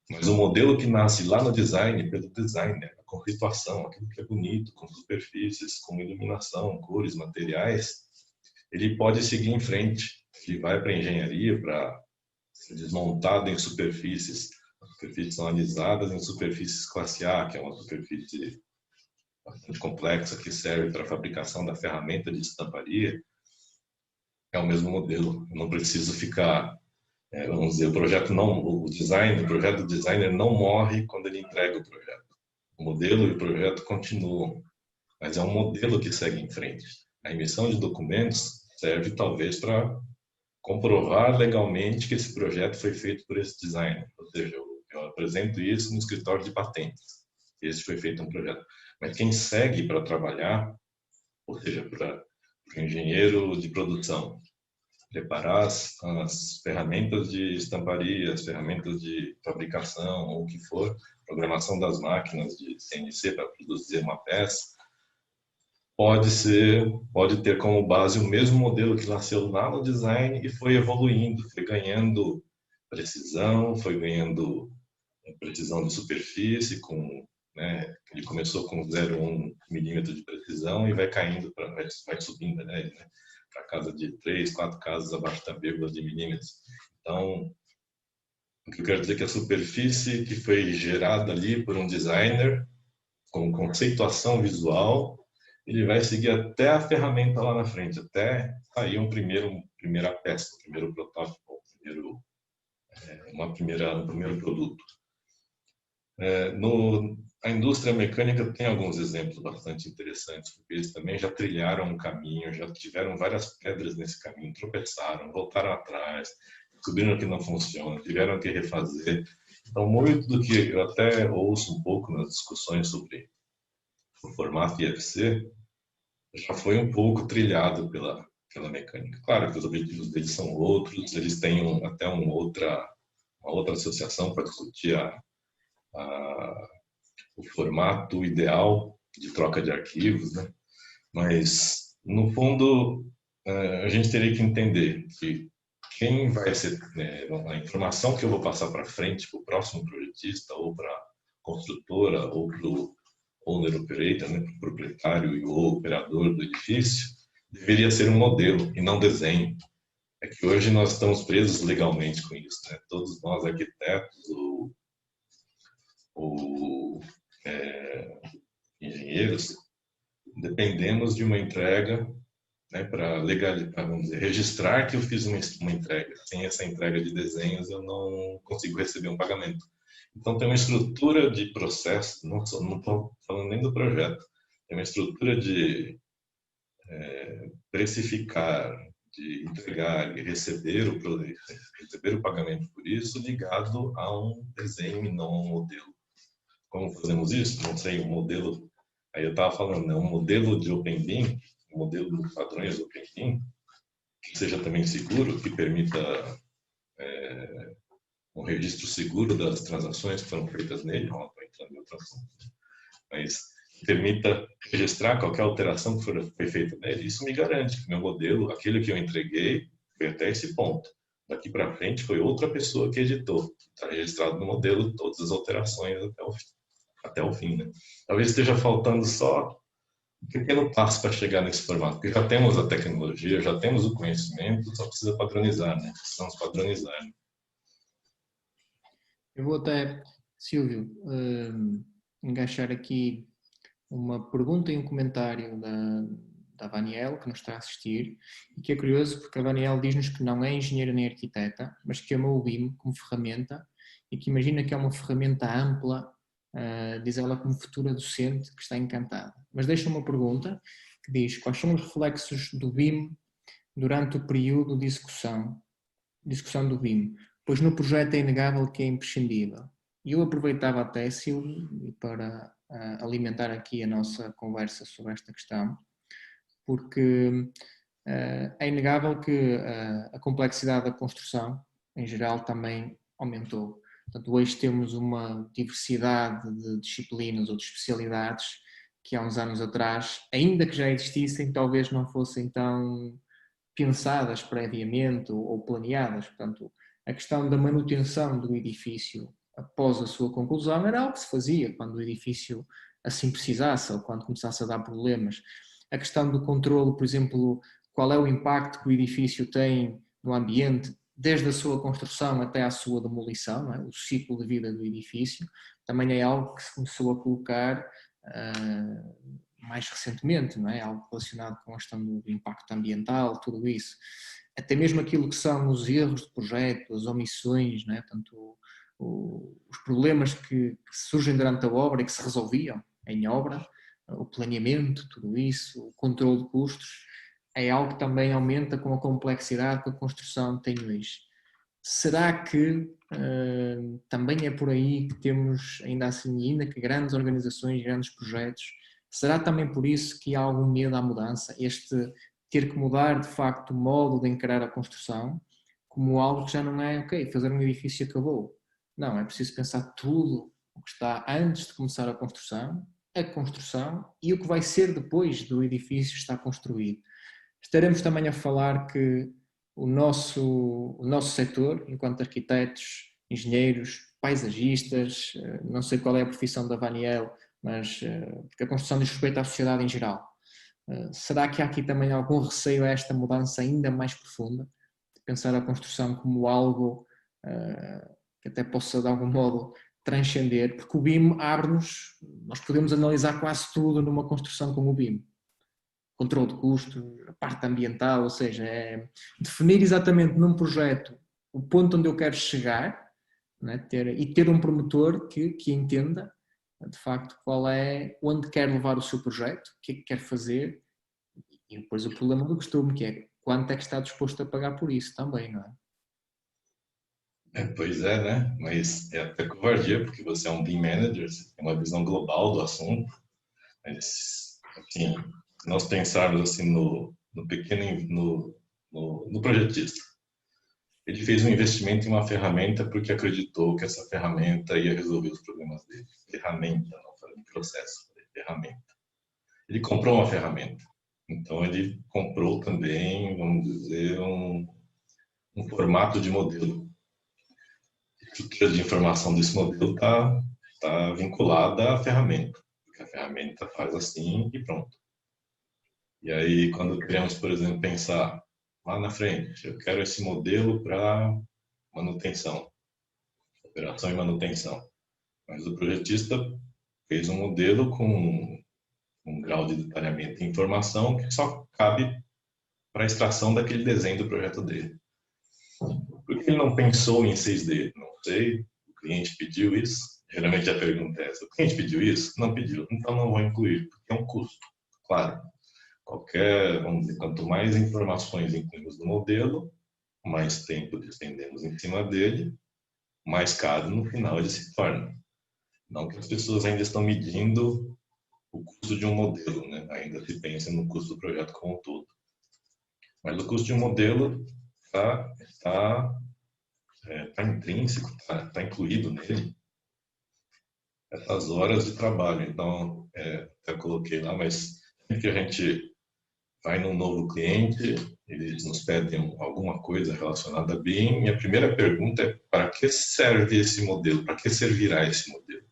Mas o modelo que nasce lá no design, pelo designer, a conceituação, aquilo que é bonito, com superfícies, com iluminação, cores, materiais, ele pode seguir em frente. Ele vai para a engenharia para ser desmontado em superfícies. As superfícies são analisadas em superfícies classe A, que é uma superfície bastante complexa que serve para a fabricação da ferramenta de estamparia. É o mesmo modelo. Eu não preciso ficar vamos dizer, o projeto não, o design, o projeto do designer não morre quando ele entrega o projeto. O modelo e o projeto continuam, mas é um modelo que segue em frente. A emissão de documentos serve talvez para comprovar legalmente que esse projeto foi feito por esse designer. Ou seja, eu apresento isso no escritório de patentes. Esse foi feito um projeto. Mas quem segue para trabalhar, ou seja, para o engenheiro de produção, preparar as ferramentas de estamparia, as ferramentas de fabricação, ou o que for, programação das máquinas de CNC para produzir uma peça, pode ter como base o mesmo modelo que nasceu lá no design e foi evoluindo, foi ganhando precisão, foi ganhando precisão de superfície, né, ele começou com 0,1 milímetro de precisão e vai caindo, vai subindo, né, para casa de 3, 4 casas abaixo da vírgula de milímetros. Então, o que eu quero dizer é que a superfície que foi gerada ali por um designer, com conceituação visual, ele vai seguir até a ferramenta lá na frente, até sair primeira peça, um primeiro protótipo, um primeiro produto. A indústria mecânica tem alguns exemplos bastante interessantes, porque eles também já trilharam um caminho, já tiveram várias pedras nesse caminho, tropeçaram, voltaram atrás, descobriram que não funciona, tiveram que refazer. Então, muito do que eu até ouço um pouco nas discussões sobre o formato IFC já foi um pouco trilhado pela mecânica. Claro que os objetivos deles são outros, eles têm até uma outra associação para discutir o formato ideal de troca de arquivos, né? Mas, no fundo, a gente teria que entender que quem vai ser, né, a informação que eu vou passar para frente, para o próximo projetista, ou para a construtora, ou para o owner operator, né, para o proprietário e o operador do edifício, deveria ser um modelo e não desenho. É que hoje nós estamos presos legalmente com isso, né? Todos nós arquitetos ou engenheiros dependemos de uma entrega, né, para vamos dizer, registrar que eu fiz uma entrega. Sem essa entrega de desenhos eu não consigo receber um pagamento. Então tem uma estrutura de processo, não estou falando nem do projeto, tem uma estrutura de precificar, de entregar e receber o pagamento por isso ligado a um desenho e não a um modelo. Como fazemos isso? Não sei, um modelo. Aí eu estava falando, né, um modelo de OpenBIM, um modelo de padrões OpenBIM, que seja também seguro, que permita um registro seguro das transações que foram feitas nele. Não estou entrando em outro assunto, mas que permita registrar qualquer alteração que foi feita nele. Isso me garante que meu modelo, aquele que eu entreguei, foi até esse ponto. Daqui para frente foi outra pessoa que editou. Está registrado no modelo todas as alterações até o fim, né? Talvez esteja faltando só um pequeno passo para chegar nesse formato, porque já temos a tecnologia, já temos o conhecimento, só precisa padronizar, né? Precisamos padronizar. Né? Eu vou até, Silvio, engaixar aqui uma pergunta e um comentário da Vaniel, que nos está a assistir, e que é curioso porque a Vaniel diz-nos que não é engenheira nem arquiteta, mas que ama o BIM como ferramenta e que imagina que é uma ferramenta ampla, diz ela como futura docente, que está encantada. Mas deixa uma pergunta que diz: quais são os reflexos do BIM durante o período de discussão do BIM? Pois no projeto é inegável que é imprescindível. E eu aproveitava até, Silvio, para alimentar aqui a nossa conversa sobre esta questão, porque é inegável que a complexidade da construção, em geral, também aumentou. Portanto, hoje temos uma diversidade de disciplinas ou de especialidades que há uns anos atrás, ainda que já existissem, talvez não fossem tão pensadas previamente ou planeadas. Portanto, a questão da manutenção do edifício após a sua conclusão era algo que se fazia quando o edifício assim precisasse ou quando começasse a dar problemas. A questão do controle, por exemplo, qual é o impacto que o edifício tem no ambiente, desde a sua construção até à sua demolição, é? O ciclo de vida do edifício, também é algo que se começou a colocar mais recentemente, não é? Algo relacionado com a questão do impacto ambiental, tudo isso. até mesmo aquilo que são os erros de projeto, as omissões, né? Portanto, os problemas que surgem durante a obra e que se resolviam em obra, o planeamento, tudo isso, o controle de custos, é algo que também aumenta com a complexidade que a construção tem hoje. Será que também é por aí que temos, ainda assim, ainda que grandes organizações, grandes projetos, será também por isso que há algum medo à mudança? Este ter que mudar, de facto, o modo de encarar a construção como algo que já não é, ok, fazer um edifício acabou. Não, é preciso pensar tudo o que está antes de começar a construção e o que vai ser depois do edifício estar construído. Estaremos também a falar que o nosso setor, enquanto arquitetos, engenheiros, paisagistas, não sei qual é a profissão da Vaniel, mas porque a construção diz respeito à sociedade em geral. Será que há aqui também algum receio a esta mudança ainda mais profunda? De pensar a construção como algo que até possa de algum modo transcender, porque o BIM abre-nos, nós podemos analisar quase tudo numa construção com o BIM. Controle de custos, a parte ambiental, ou seja, é definir exatamente num projeto o ponto onde eu quero chegar, né, ter um promotor que entenda de facto qual é, onde quer levar o seu projeto, o que é que quer fazer, e depois o problema do costume, que é quanto é que está disposto a pagar por isso também, não é? Pois é, né? Mas é até covardia, porque você é um BIM manager, você tem uma visão global do assunto. Mas, assim, se nós pensarmos assim no pequeno, no projetista, ele fez um investimento em uma ferramenta porque acreditou que essa ferramenta ia resolver os problemas dele. Ferramenta, não falei de processo, falei ferramenta. Ele comprou uma ferramenta. Então, ele comprou também, vamos dizer, um formato de modelo. A estrutura de informação desse modelo está vinculada à ferramenta, porque a ferramenta faz assim e pronto. E aí, quando queremos, por exemplo, pensar lá na frente, eu quero esse modelo para manutenção, operação e manutenção. Mas o projetista fez um modelo com um grau de detalhamento e informação que só cabe para a extração daquele desenho do projeto dele. Por que ele não pensou em 6D? Não sei, o cliente pediu isso. Geralmente a pergunta é essa: o cliente pediu isso? Não pediu, então não vou incluir, porque é um custo. Claro, vamos dizer, quanto mais informações incluímos no modelo, mais tempo despendemos em cima dele, mais caro no final ele se torna. Não que as pessoas ainda estão medindo o custo de um modelo, né? Ainda se pensa no custo do projeto como um todo. Mas o custo de um modelo está intrínseco, está incluído nele essas horas de trabalho. Então, até coloquei lá, mas sempre que a gente vai num novo cliente, eles nos pedem alguma coisa relacionada a BIM, e a primeira pergunta é: para que serve esse modelo? Para que servirá esse modelo?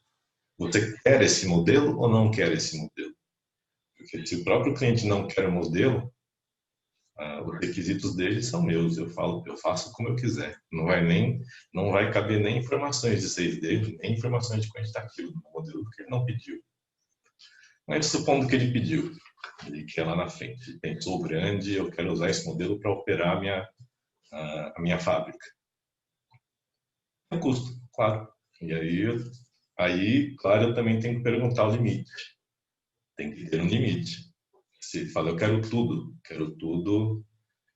Você quer esse modelo ou não quer esse modelo? Porque se o próprio cliente não quer o modelo, os requisitos dele são meus, eu faço como eu quiser. Não vai caber nem informações de 6D, nem informações de quantitativo do modelo, porque ele não pediu. Mas supondo que ele pediu, ele quer lá na frente, ele pensou grande, eu quero usar esse modelo para operar a minha fábrica. É custo, claro. E aí, claro, eu também tenho que perguntar o limite. Tem que ter um limite. Se fala, eu quero tudo,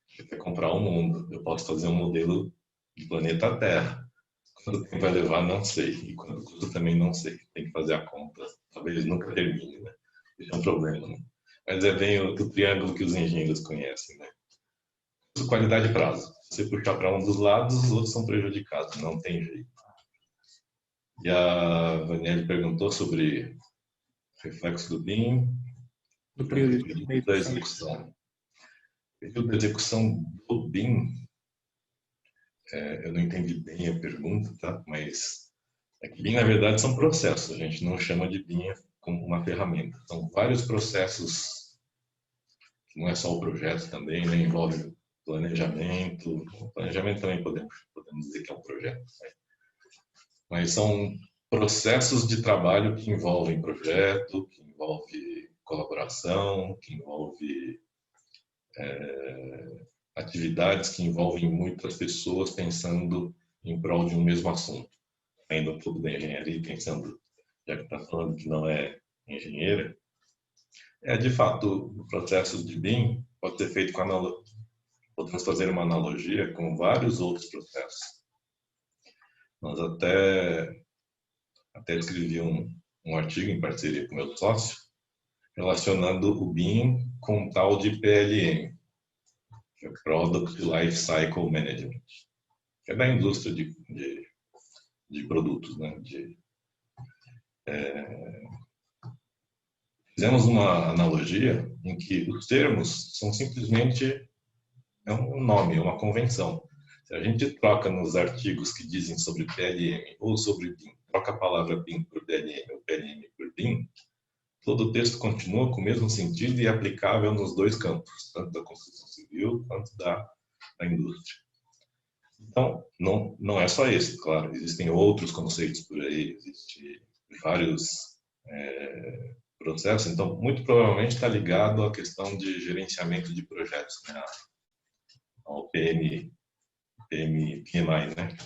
você quer comprar o mundo. Eu posso fazer um modelo do planeta Terra. Quanto tempo vai levar, não sei. E quanto custa, também não sei. Tem que fazer a conta. Talvez nunca termine, né? Isso é um problema, né? Mas é bem o triângulo que os engenheiros conhecem, né? Qualidade e prazo. Se você puxar para um dos lados, os outros são prejudicados. Não tem jeito. E a Vaniel perguntou sobre reflexo do BIM, Do período da execução. O período da execução do BIM, eu não entendi bem a pergunta, tá? Mas é que BIM, na verdade, são processos. A gente não chama de BIM como uma ferramenta. São vários processos, que não é só o projeto também, né? Envolve planejamento. O planejamento também podemos dizer que é um projeto, né? Mas são processos de trabalho que envolvem projeto, que envolve colaboração, que envolve atividades que envolvem muitas pessoas pensando em prol de um mesmo assunto. Ainda um pouco da engenharia, pensando, já que está falando que não é engenheira, de fato, o processo de BIM pode ser feito podemos fazer uma analogia com vários outros processos. Nós até escrevi um artigo em parceria com meu sócio, relacionando o BIM com um tal de PLM, que é Product Life Cycle Management, que é da indústria de produtos, né? Fizemos uma analogia em que os termos são simplesmente um nome, uma convenção. Se a gente troca nos artigos que dizem sobre PLM ou sobre BIM, troca a palavra BIM por PLM ou PLM por BIM, todo o texto continua com o mesmo sentido e é aplicável nos dois campos, tanto da construção civil quanto da indústria. Então, não é só esse, claro, existem outros conceitos por aí, existem vários processos, então, muito provavelmente está ligado à questão de gerenciamento de projetos, né? Ao PMI, né?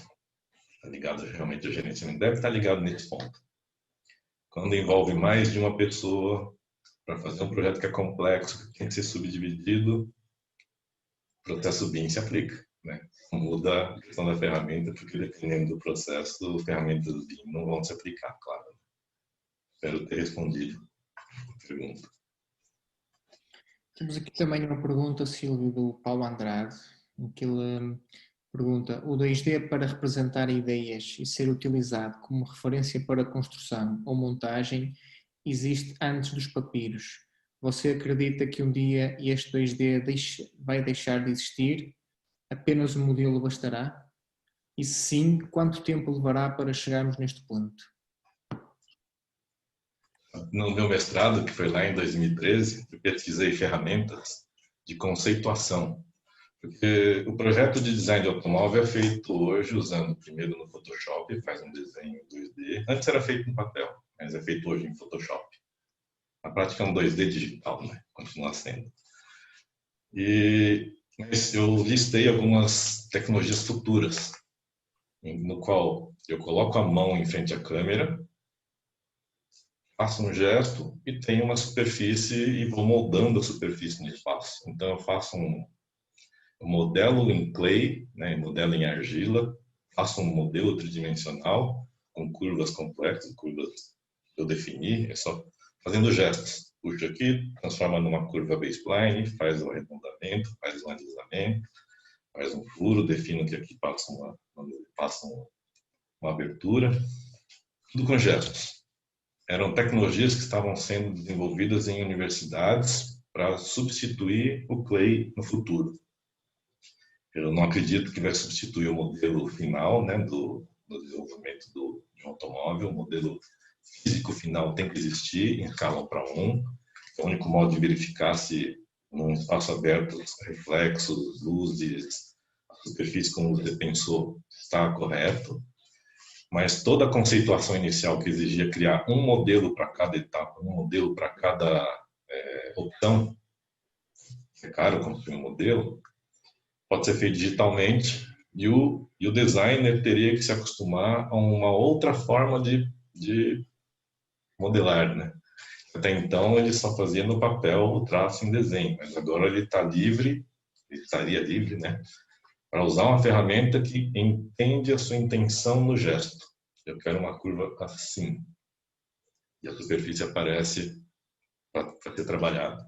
Está ligado realmente ao gerenciamento, deve estar ligado nesse ponto. Quando envolve mais de uma pessoa para fazer um projeto que é complexo, que tem que ser subdividido, o processo BIM se aplica, né? Muda a questão da ferramenta, porque dependendo do processo, as ferramentas do BIM não vão se aplicar, claro. Espero ter respondido a pergunta. Temos aqui também uma pergunta, Silvio, do Paulo Andrade, em que ele pergunta: o 2D para representar ideias e ser utilizado como referência para construção ou montagem existe antes dos papiros. Você acredita que um dia este 2D vai deixar de existir? Apenas o modelo bastará? E se sim, quanto tempo levará para chegarmos neste ponto? No meu mestrado, que foi lá em 2013, eu pesquisei ferramentas de conceituação. Porque o projeto de design de automóvel é feito hoje usando primeiro no Photoshop, faz um desenho em 2D. Antes era feito no papel, mas é feito hoje em Photoshop. Na prática é um 2D digital, né? Continua sendo. Mas eu listei algumas tecnologias futuras, no qual eu coloco a mão em frente à câmera, faço um gesto e tenho uma superfície e vou moldando a superfície no espaço. Então eu faço um modelo em clay, né, modelo em argila, faço um modelo tridimensional com curvas complexas, curvas que eu defini, é só fazendo gestos. Puxa aqui, transforma numa curva baseline, faz o arredondamento, faz um alisamento, faz um furo, defino que aqui passa uma abertura, tudo com gestos. Eram tecnologias que estavam sendo desenvolvidas em universidades para substituir o clay no futuro. Eu não acredito que vai substituir o modelo final, né, do desenvolvimento de um automóvel. O modelo físico final tem que existir em escala para 1. É o único modo de verificar se num espaço aberto os reflexos, luzes, a superfície como você pensou está correto. Mas toda a conceituação inicial que exigia criar um modelo para cada etapa, um modelo para cada opção, é caro construir um modelo, pode ser feito digitalmente e o designer teria que se acostumar a uma outra forma de modelar, né? Até então ele só fazia no papel o traço em desenho, mas agora ele está livre, ele estaria livre, né? Para usar uma ferramenta que entende a sua intenção no gesto. Eu quero uma curva assim. E a superfície aparece para ser trabalhada.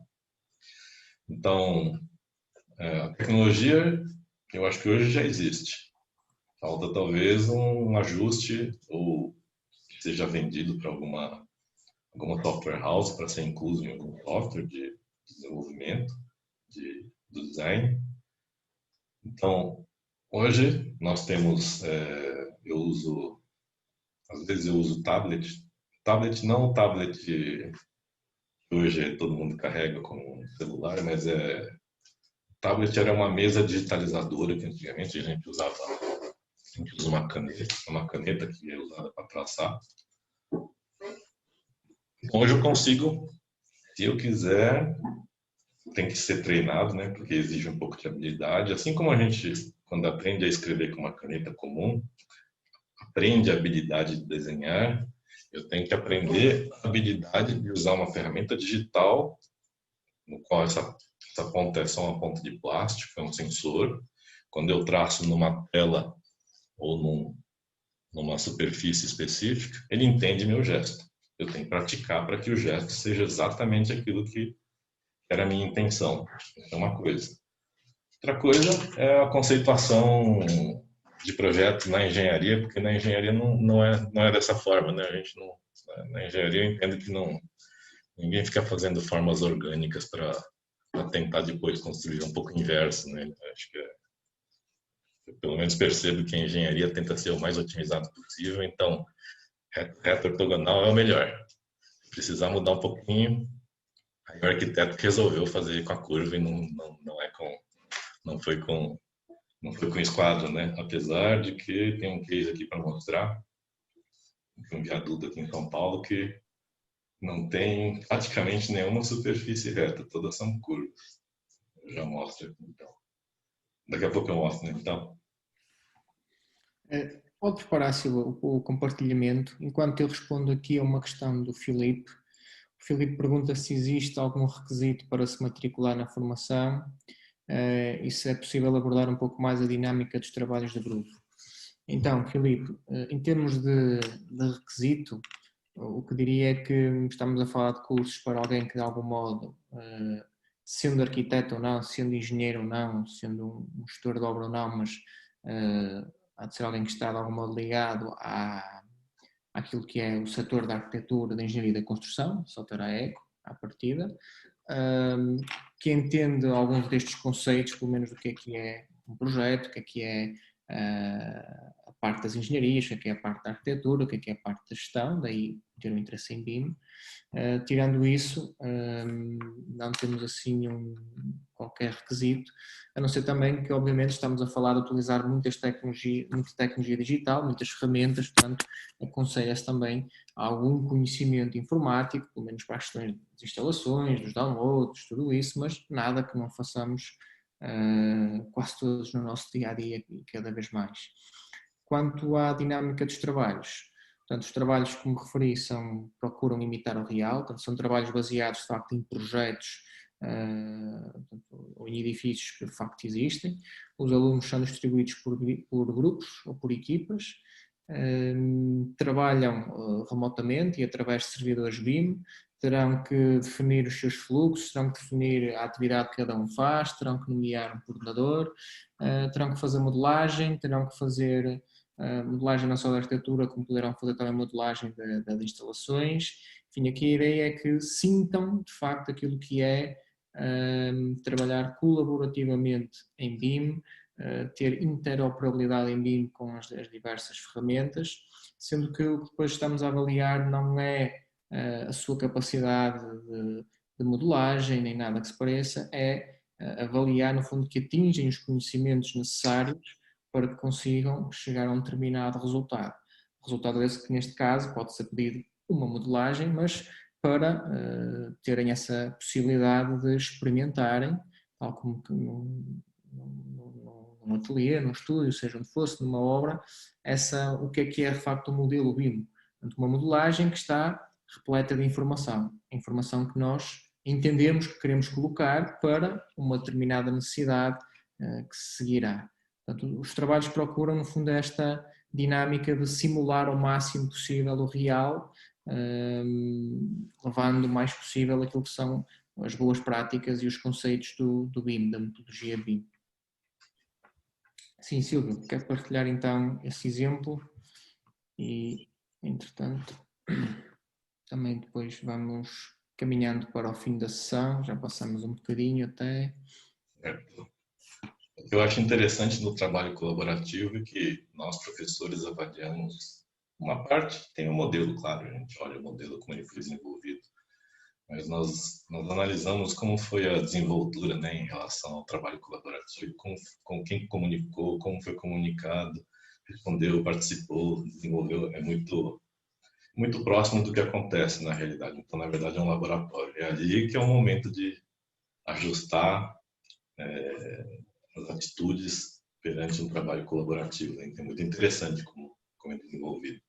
Então, a tecnologia, eu acho que hoje já existe. Falta talvez um ajuste ou que seja vendido para alguma software house para ser incluso em algum software de desenvolvimento, do design. Então, hoje nós temos, às vezes eu uso tablet não o tablet que hoje todo mundo carrega com um celular, mas tablet era uma mesa digitalizadora que antigamente a gente usa uma caneta que é usada para traçar. Hoje eu consigo, se eu quiser, tem que ser treinado, né? Porque exige um pouco de habilidade. Assim como a gente, quando aprende a escrever com uma caneta comum, aprende a habilidade de desenhar, eu tenho que aprender a habilidade de usar uma ferramenta digital, no qual essa ponta é só uma ponta de plástico, é um sensor. Quando eu traço numa tela ou numa superfície específica, ele entende meu gesto. Eu tenho que praticar para que o gesto seja exatamente aquilo que era a minha intenção. Isso é uma coisa. Outra coisa é a conceituação de projetos na engenharia, porque na engenharia não é dessa forma, né? A gente não, na engenharia eu entendo que ninguém fica fazendo formas orgânicas para tentar depois construir um pouco inverso, né? Acho que eu pelo menos percebo que a engenharia tenta ser o mais otimizado possível, então reto ortogonal é o melhor. Se precisar mudar um pouquinho, aí o arquiteto resolveu fazer com a curva e não foi com esquadro, né? Apesar de que tem um case aqui para mostrar, um viaduto aqui em São Paulo que não tem praticamente nenhuma superfície reta, todas são curvas. Eu já mostro aqui, então. Daqui a pouco eu mostro, né? Então. Pode preparar, Silva, o compartilhamento. Enquanto eu respondo aqui a uma questão do Filipe. O Filipe pergunta se existe algum requisito para se matricular na formação e se é possível abordar um pouco mais a dinâmica dos trabalhos de grupo. Então, Filipe, em termos de requisito, o que diria é que estamos a falar de cursos para alguém que de algum modo, sendo arquiteto ou não, sendo engenheiro ou não, sendo um gestor de obra ou não, mas há de ser alguém que está de algum modo ligado àquilo que é o setor da arquitetura, da engenharia e da construção, só terá eco à partida, que entende alguns destes conceitos, pelo menos do que é um projeto, o que é a parte das engenharias, o que é a parte da arquitetura, o que é a parte da gestão, daí ter um interesse em BIM. Tirando isso, não temos assim qualquer requisito, a não ser também que obviamente estamos a falar de utilizar muita tecnologia digital, muitas ferramentas, portanto aconselha-se também algum conhecimento informático, pelo menos para as questões das instalações, dos downloads, tudo isso, mas nada que não façamos quase todos no nosso dia-a-dia e cada vez mais. Quanto à dinâmica dos trabalhos, portanto, os trabalhos, como referi, procuram imitar o real, portanto, são trabalhos baseados, de facto, em projetos ou em edifícios que, de facto, existem. Os alunos são distribuídos por grupos ou por equipas, trabalham remotamente e através de servidores BIM, terão que definir os seus fluxos, terão que definir a atividade que cada um faz, terão que nomear um coordenador, terão que fazer modelagem, terão que fazer modelagem não só da arquitetura, como poderão fazer também modelagem das instalações. Enfim, aqui a ideia é que sintam de facto aquilo que é trabalhar colaborativamente em BIM, ter interoperabilidade em BIM com as diversas ferramentas, sendo que o que depois estamos a avaliar não é a sua capacidade de modelagem, nem nada que se pareça, é avaliar no fundo que atingem os conhecimentos necessários para que consigam chegar a um determinado resultado. Resultado esse que neste caso pode ser pedido uma modelagem, mas para terem essa possibilidade de experimentarem, tal como num ateliê, num estúdio, seja onde fosse, numa obra, o que é de facto o modelo BIM. Portanto, uma modelagem que está repleta de informação que nós entendemos que queremos colocar para uma determinada necessidade que se seguirá. Portanto, os trabalhos procuram, no fundo, esta dinâmica de simular ao máximo possível o real, levando o mais possível aquilo que são as boas práticas e os conceitos do BIM, da metodologia BIM. Sim, Silvio, quer partilhar então esse exemplo e, entretanto, também depois vamos caminhando para o fim da sessão, já passamos um bocadinho até. O que eu acho interessante no trabalho colaborativo é que nós, professores, avaliamos uma parte, tem um modelo, claro, a gente olha o modelo como ele foi desenvolvido, mas nós analisamos como foi a desenvoltura, né, em relação ao trabalho colaborativo, com quem comunicou, como foi comunicado, respondeu, participou, desenvolveu, é muito próximo do que acontece na realidade. Então, na verdade, é um laboratório. É ali que é o momento de ajustar as atitudes perante um trabalho colaborativo, né? Então, é muito interessante como é desenvolvido.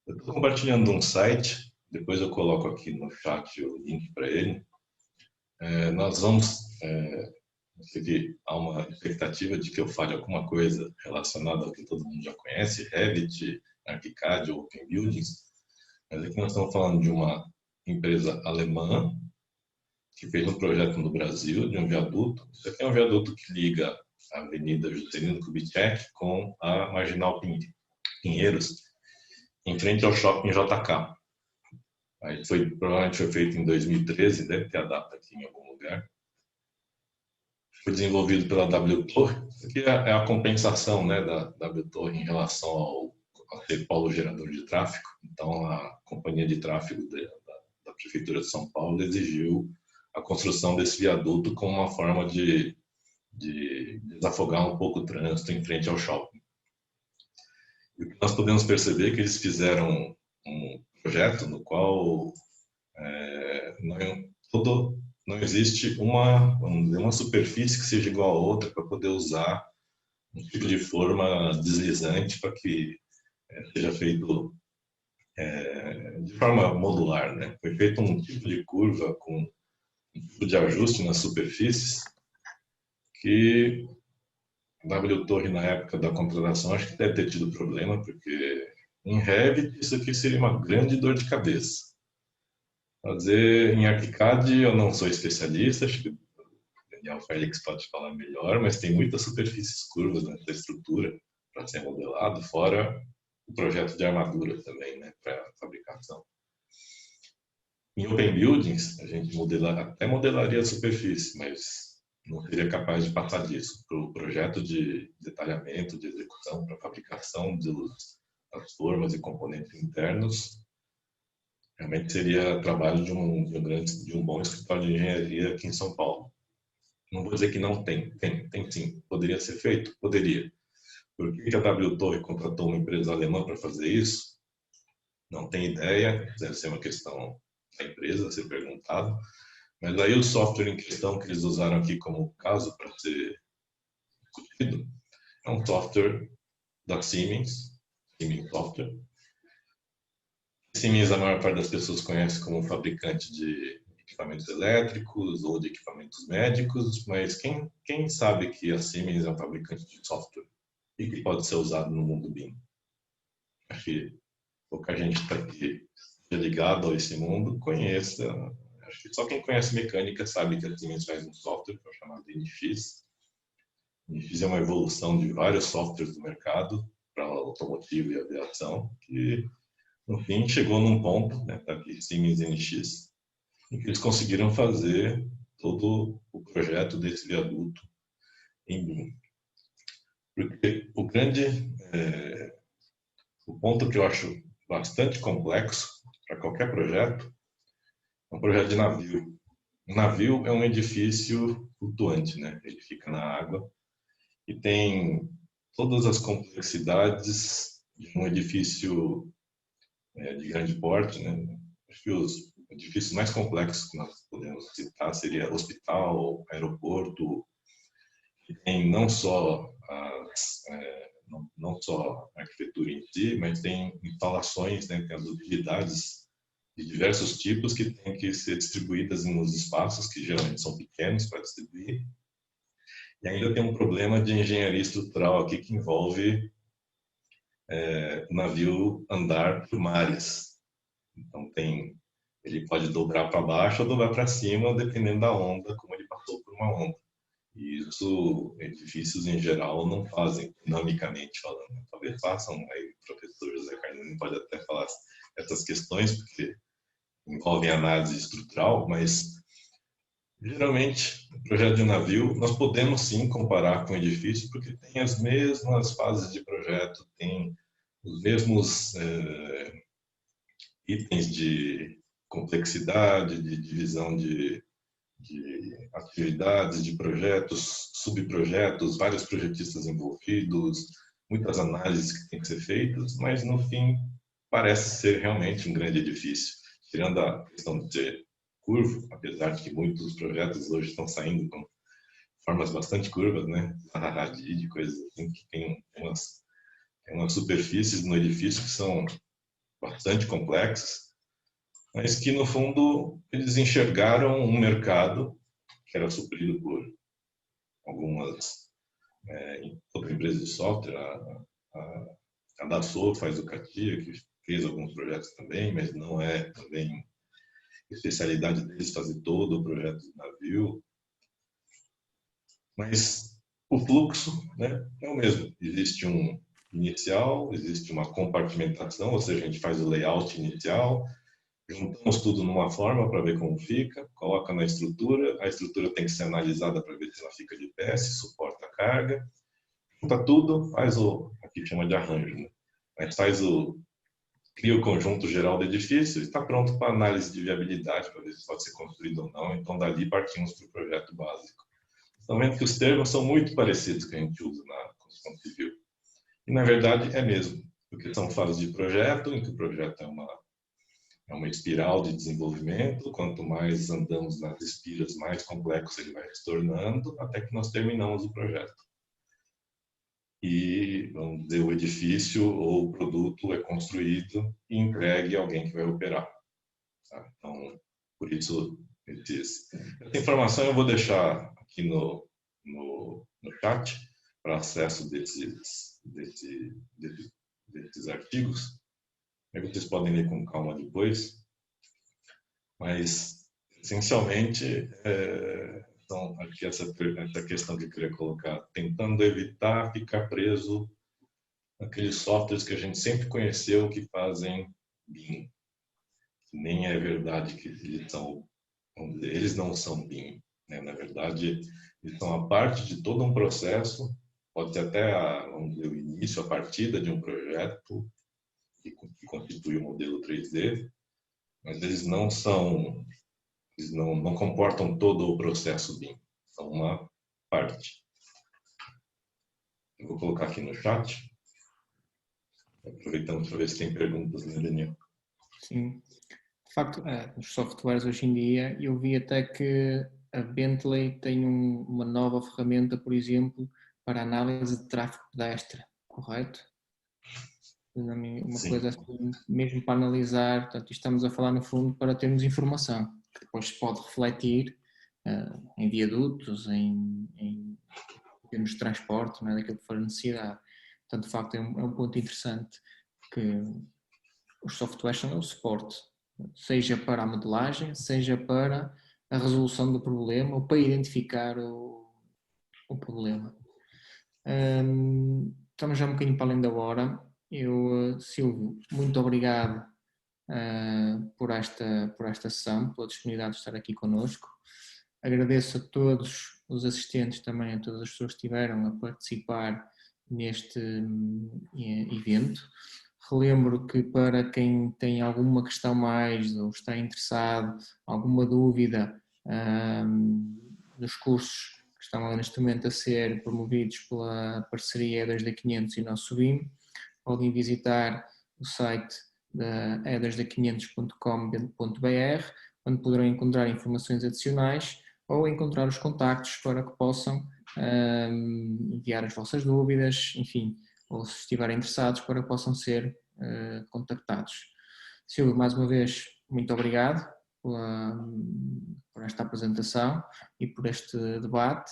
Eu estou compartilhando um site, depois eu coloco aqui no chat o link para ele. Nós vamos, não sei que há uma expectativa de que eu fale alguma coisa relacionada ao que todo mundo já conhece, Revit, ArchiCAD ou Open Buildings, mas aqui nós estamos falando de uma empresa alemã que fez um projeto no Brasil de um viaduto. Isso aqui é um viaduto que liga a Avenida Juscelino Kubitschek com a Marginal Pinheiros, em frente ao Shopping JK. Provavelmente foi feito em 2013, deve ter a data aqui em algum lugar. Foi desenvolvido pela W Torre. Isso aqui é a compensação, né, da W Torre em relação ao ser polo gerador de tráfego. Então, a companhia de tráfego da Prefeitura de São Paulo exigiu a construção desse viaduto como uma forma de desafogar um pouco o trânsito em frente ao shopping. E o que nós podemos perceber é que eles fizeram um projeto no qual não existe uma superfície que seja igual a outra para poder usar um tipo de forma deslizante para que seja feito de forma modular, né? Foi feito um tipo de curva com um tipo de ajuste nas superfícies que a W Torre, na época da contratação, acho que deve ter tido problema, porque em Revit isso aqui seria uma grande dor de cabeça. Fazer em ArchiCAD eu não sou especialista, acho que o Daniel Félix pode falar melhor, mas tem muitas superfícies curvas nessa estrutura para ser modelado, fora o projeto de armadura também, né, para fabricação. Em Open Buildings, a gente até modelaria a superfície, mas não seria capaz de passar disso. Para o projeto de detalhamento, de execução, para fabricação das formas e componentes internos, realmente seria trabalho de um bom escritório de engenharia aqui em São Paulo. Não vou dizer que não tem sim. Poderia ser feito? Poderia. Por que a W Torre contratou uma empresa alemã para fazer isso? Não tenho ideia, deve ser uma questão da empresa a ser perguntado. Mas aí o software em questão que eles usaram aqui como caso para ser discutido é um software da Siemens Software. Siemens, a maior parte das pessoas conhece como fabricante de equipamentos elétricos ou de equipamentos médicos, mas quem sabe que a Siemens é um fabricante de software e que pode ser usado no mundo BIM? Acho que pouca gente está aqui ligado a esse mundo conheça. Acho que só quem conhece mecânica sabe que a Siemens faz um software que é chamado NX. NX é uma evolução de vários softwares do mercado para automotivo e aviação que no fim, chegou num ponto, né, tá aqui, Siemens NX, em que eles conseguiram fazer todo o projeto desse viaduto em BIM. Porque o ponto que eu acho bastante complexo para qualquer projeto é um projeto de navio. Um navio é um edifício flutuante, né? Ele fica na água e tem todas as complexidades de um edifício de grande porte, né? Acho que os edifícios mais complexos que nós podemos citar seria hospital, aeroporto, que tem não só a arquitetura em si, mas tem instalações, né, tem as utilidades de diversos tipos que têm que ser distribuídas nos espaços que geralmente são pequenos para distribuir. E ainda tem um problema de engenharia estrutural aqui que envolve o navio andar por mares. Então ele pode dobrar para baixo ou dobrar para cima, dependendo da onda, como ele passou por uma onda. E isso edifícios em geral não fazem, dinamicamente falando. Talvez façam, aí o professor José Carnini pode até falar essas questões, porque envolvem análise estrutural, mas geralmente o projeto de um navio nós podemos sim comparar com o edifício, porque tem as mesmas fases de projeto, tem os mesmos itens de complexidade, de divisão de atividades, de projetos, subprojetos, vários projetistas envolvidos, muitas análises que têm que ser feitas, mas no fim parece ser realmente um grande edifício, tirando a questão de ser curvo, apesar de que muitos dos projetos hoje estão saindo com formas bastante curvas, né? Radid, coisas assim, que tem umas superfícies no edifício que são bastante complexas, mas que, no fundo, eles enxergaram um mercado que era suprido por algumas outras empresas de software. A Dassault faz o CATIA, que fez alguns projetos também, mas não é também especialidade deles fazer todo o projeto do navio. Mas o fluxo, né, é o mesmo. Existe um inicial, existe uma compartimentação, ou seja, a gente faz o layout inicial, juntamos tudo numa forma para ver como fica, coloca na estrutura, a estrutura tem que ser analisada para ver se ela fica de pé, se suporta a carga, junta tudo, faz aqui chama de arranjo, né? Mas cria o conjunto geral do edifício e está pronto para análise de viabilidade, para ver se pode ser construído ou não, então dali partimos para o projeto básico. Estão vendo que os termos são muito parecidos que a gente usa na construção civil. E, na verdade, é mesmo, porque são fases de projeto, em que o projeto é uma espiral de desenvolvimento. Quanto mais andamos nas espiras, mais complexo ele vai se tornando, até que nós terminamos o projeto. E, vamos dizer, o edifício ou o produto é construído e entregue a alguém que vai operar. Tá? Então, por isso, essa informação eu vou deixar aqui no chat para acesso desses artigos. Aí vocês podem ler com calma depois. Mas, essencialmente, então, aqui essa questão que eu queria colocar, tentando evitar ficar preso naqueles softwares que a gente sempre conheceu que fazem BIM. Nem é verdade que eles são, vamos dizer, eles não são BIM, né? Na verdade, eles são a parte de todo um processo, pode ser até vamos dizer, o início, a partida de um projeto que constitui o modelo 3D, mas eles não comportam todo o processo BIM, são uma parte. Eu vou colocar aqui no chat, aproveitando para ver se tem perguntas, né, Daniel? Sim. De facto, os softwares hoje em dia, eu vi até que a Bentley tem uma nova ferramenta, por exemplo, para análise de tráfego pedestre, correto? Uma Sim. coisa assim, mesmo para analisar, portanto, estamos a falar no fundo para termos informação, que depois se pode refletir em viadutos, em termos de transporte, não é, daquilo que for a necessidade. Portanto, de facto, é um ponto interessante que os softwares são o suporte, seja para a modelagem, seja para a resolução do problema ou para identificar o problema. Estamos já um bocadinho para além da hora. Silvio, muito obrigado por esta sessão, pela disponibilidade de estar aqui connosco. Agradeço a todos os assistentes, também a todas as pessoas que estiveram a participar neste evento. Relembro que para quem tem alguma questão mais ou está interessado, alguma dúvida dos cursos que estão neste momento a ser promovidos pela parceria E2D500 e nosso BIM, podem visitar o site da e2d500.com.br, onde poderão encontrar informações adicionais ou encontrar os contactos para que possam enviar as vossas dúvidas, enfim, ou se estiverem interessados para que possam ser contactados. Silvio, mais uma vez, muito obrigado por esta apresentação e por este debate.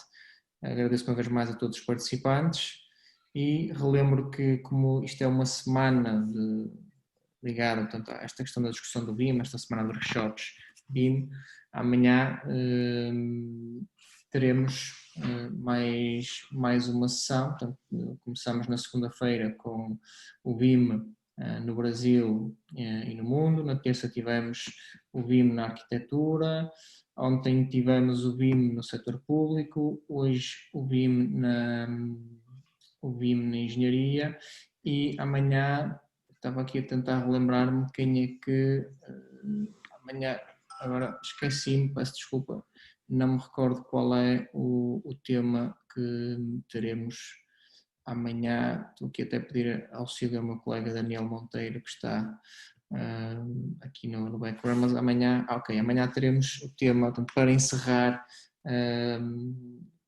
Agradeço uma vez mais a todos os participantes e relembro que, como isto é uma semana ligada, portanto, a esta questão da discussão do BIM, esta semana de workshops BIM, amanhã teremos mais uma sessão. Portanto, começamos na segunda-feira com o BIM no Brasil e no mundo. Na terça tivemos o BIM na arquitetura. Ontem tivemos o BIM no setor público. Hoje o BIM na engenharia. E amanhã, estava aqui a tentar relembrar-me quem é que amanhã, agora esqueci-me, peço desculpa, não me recordo qual é o tema que teremos amanhã. Estou aqui até a pedir auxílio ao meu colega Daniel Monteiro, que está aqui no background, mas amanhã, amanhã teremos o tema, portanto, para encerrar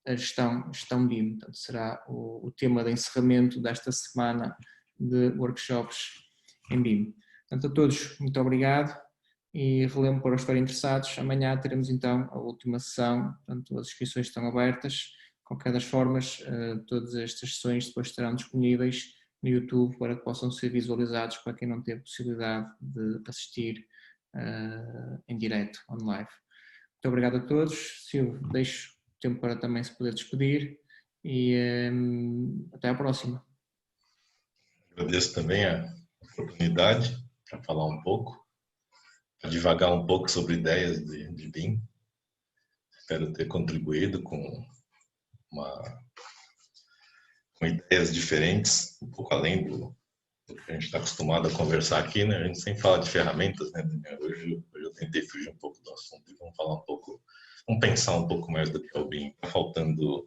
a gestão BIM. Portanto, será o tema de encerramento desta semana de workshops em BIM. Portanto, a todos, muito obrigado e relembro para os que estiverem interessados, amanhã teremos então a última sessão, portanto, as inscrições estão abertas. De qualquer das formas, todas estas sessões depois estarão disponíveis no YouTube para que possam ser visualizados para quem não teve possibilidade de assistir em direto, on live. Muito obrigado a todos. Silvio, deixo tempo para também se poder despedir e até à próxima. Agradeço também a oportunidade para falar um pouco, para divagar um pouco sobre ideias de BIM. Espero ter contribuído com ideias diferentes, um pouco além do que a gente está acostumado a conversar aqui, né? A gente sempre fala de ferramentas, né? Hoje eu tentei fugir um pouco do assunto e vamos falar um pouco, vamos pensar um pouco mais do que é o BIM. Está faltando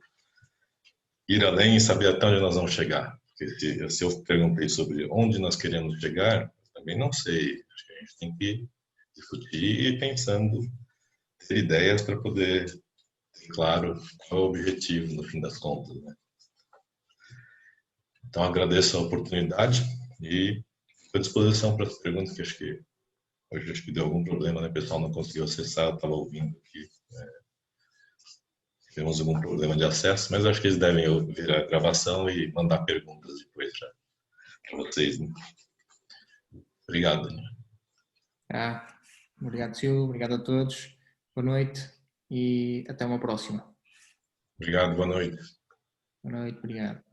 ir além e saber até onde nós vamos chegar. Porque se eu perguntei sobre onde nós queremos chegar, eu também não sei. Acho que a gente tem que discutir e ir pensando, ter ideias para poder ter claro qual é o objetivo no fim das contas, né? Então agradeço a oportunidade e estou à disposição para as perguntas, que hoje deu algum problema, né? O pessoal não conseguiu acessar, eu estava ouvindo aqui. Tivemos algum problema de acesso, mas acho que eles devem ouvir a gravação e mandar perguntas depois para vocês, né? Obrigado. Obrigado, Silvio. Obrigado a todos. Boa noite e até uma próxima. Obrigado, boa noite. Boa noite, obrigado.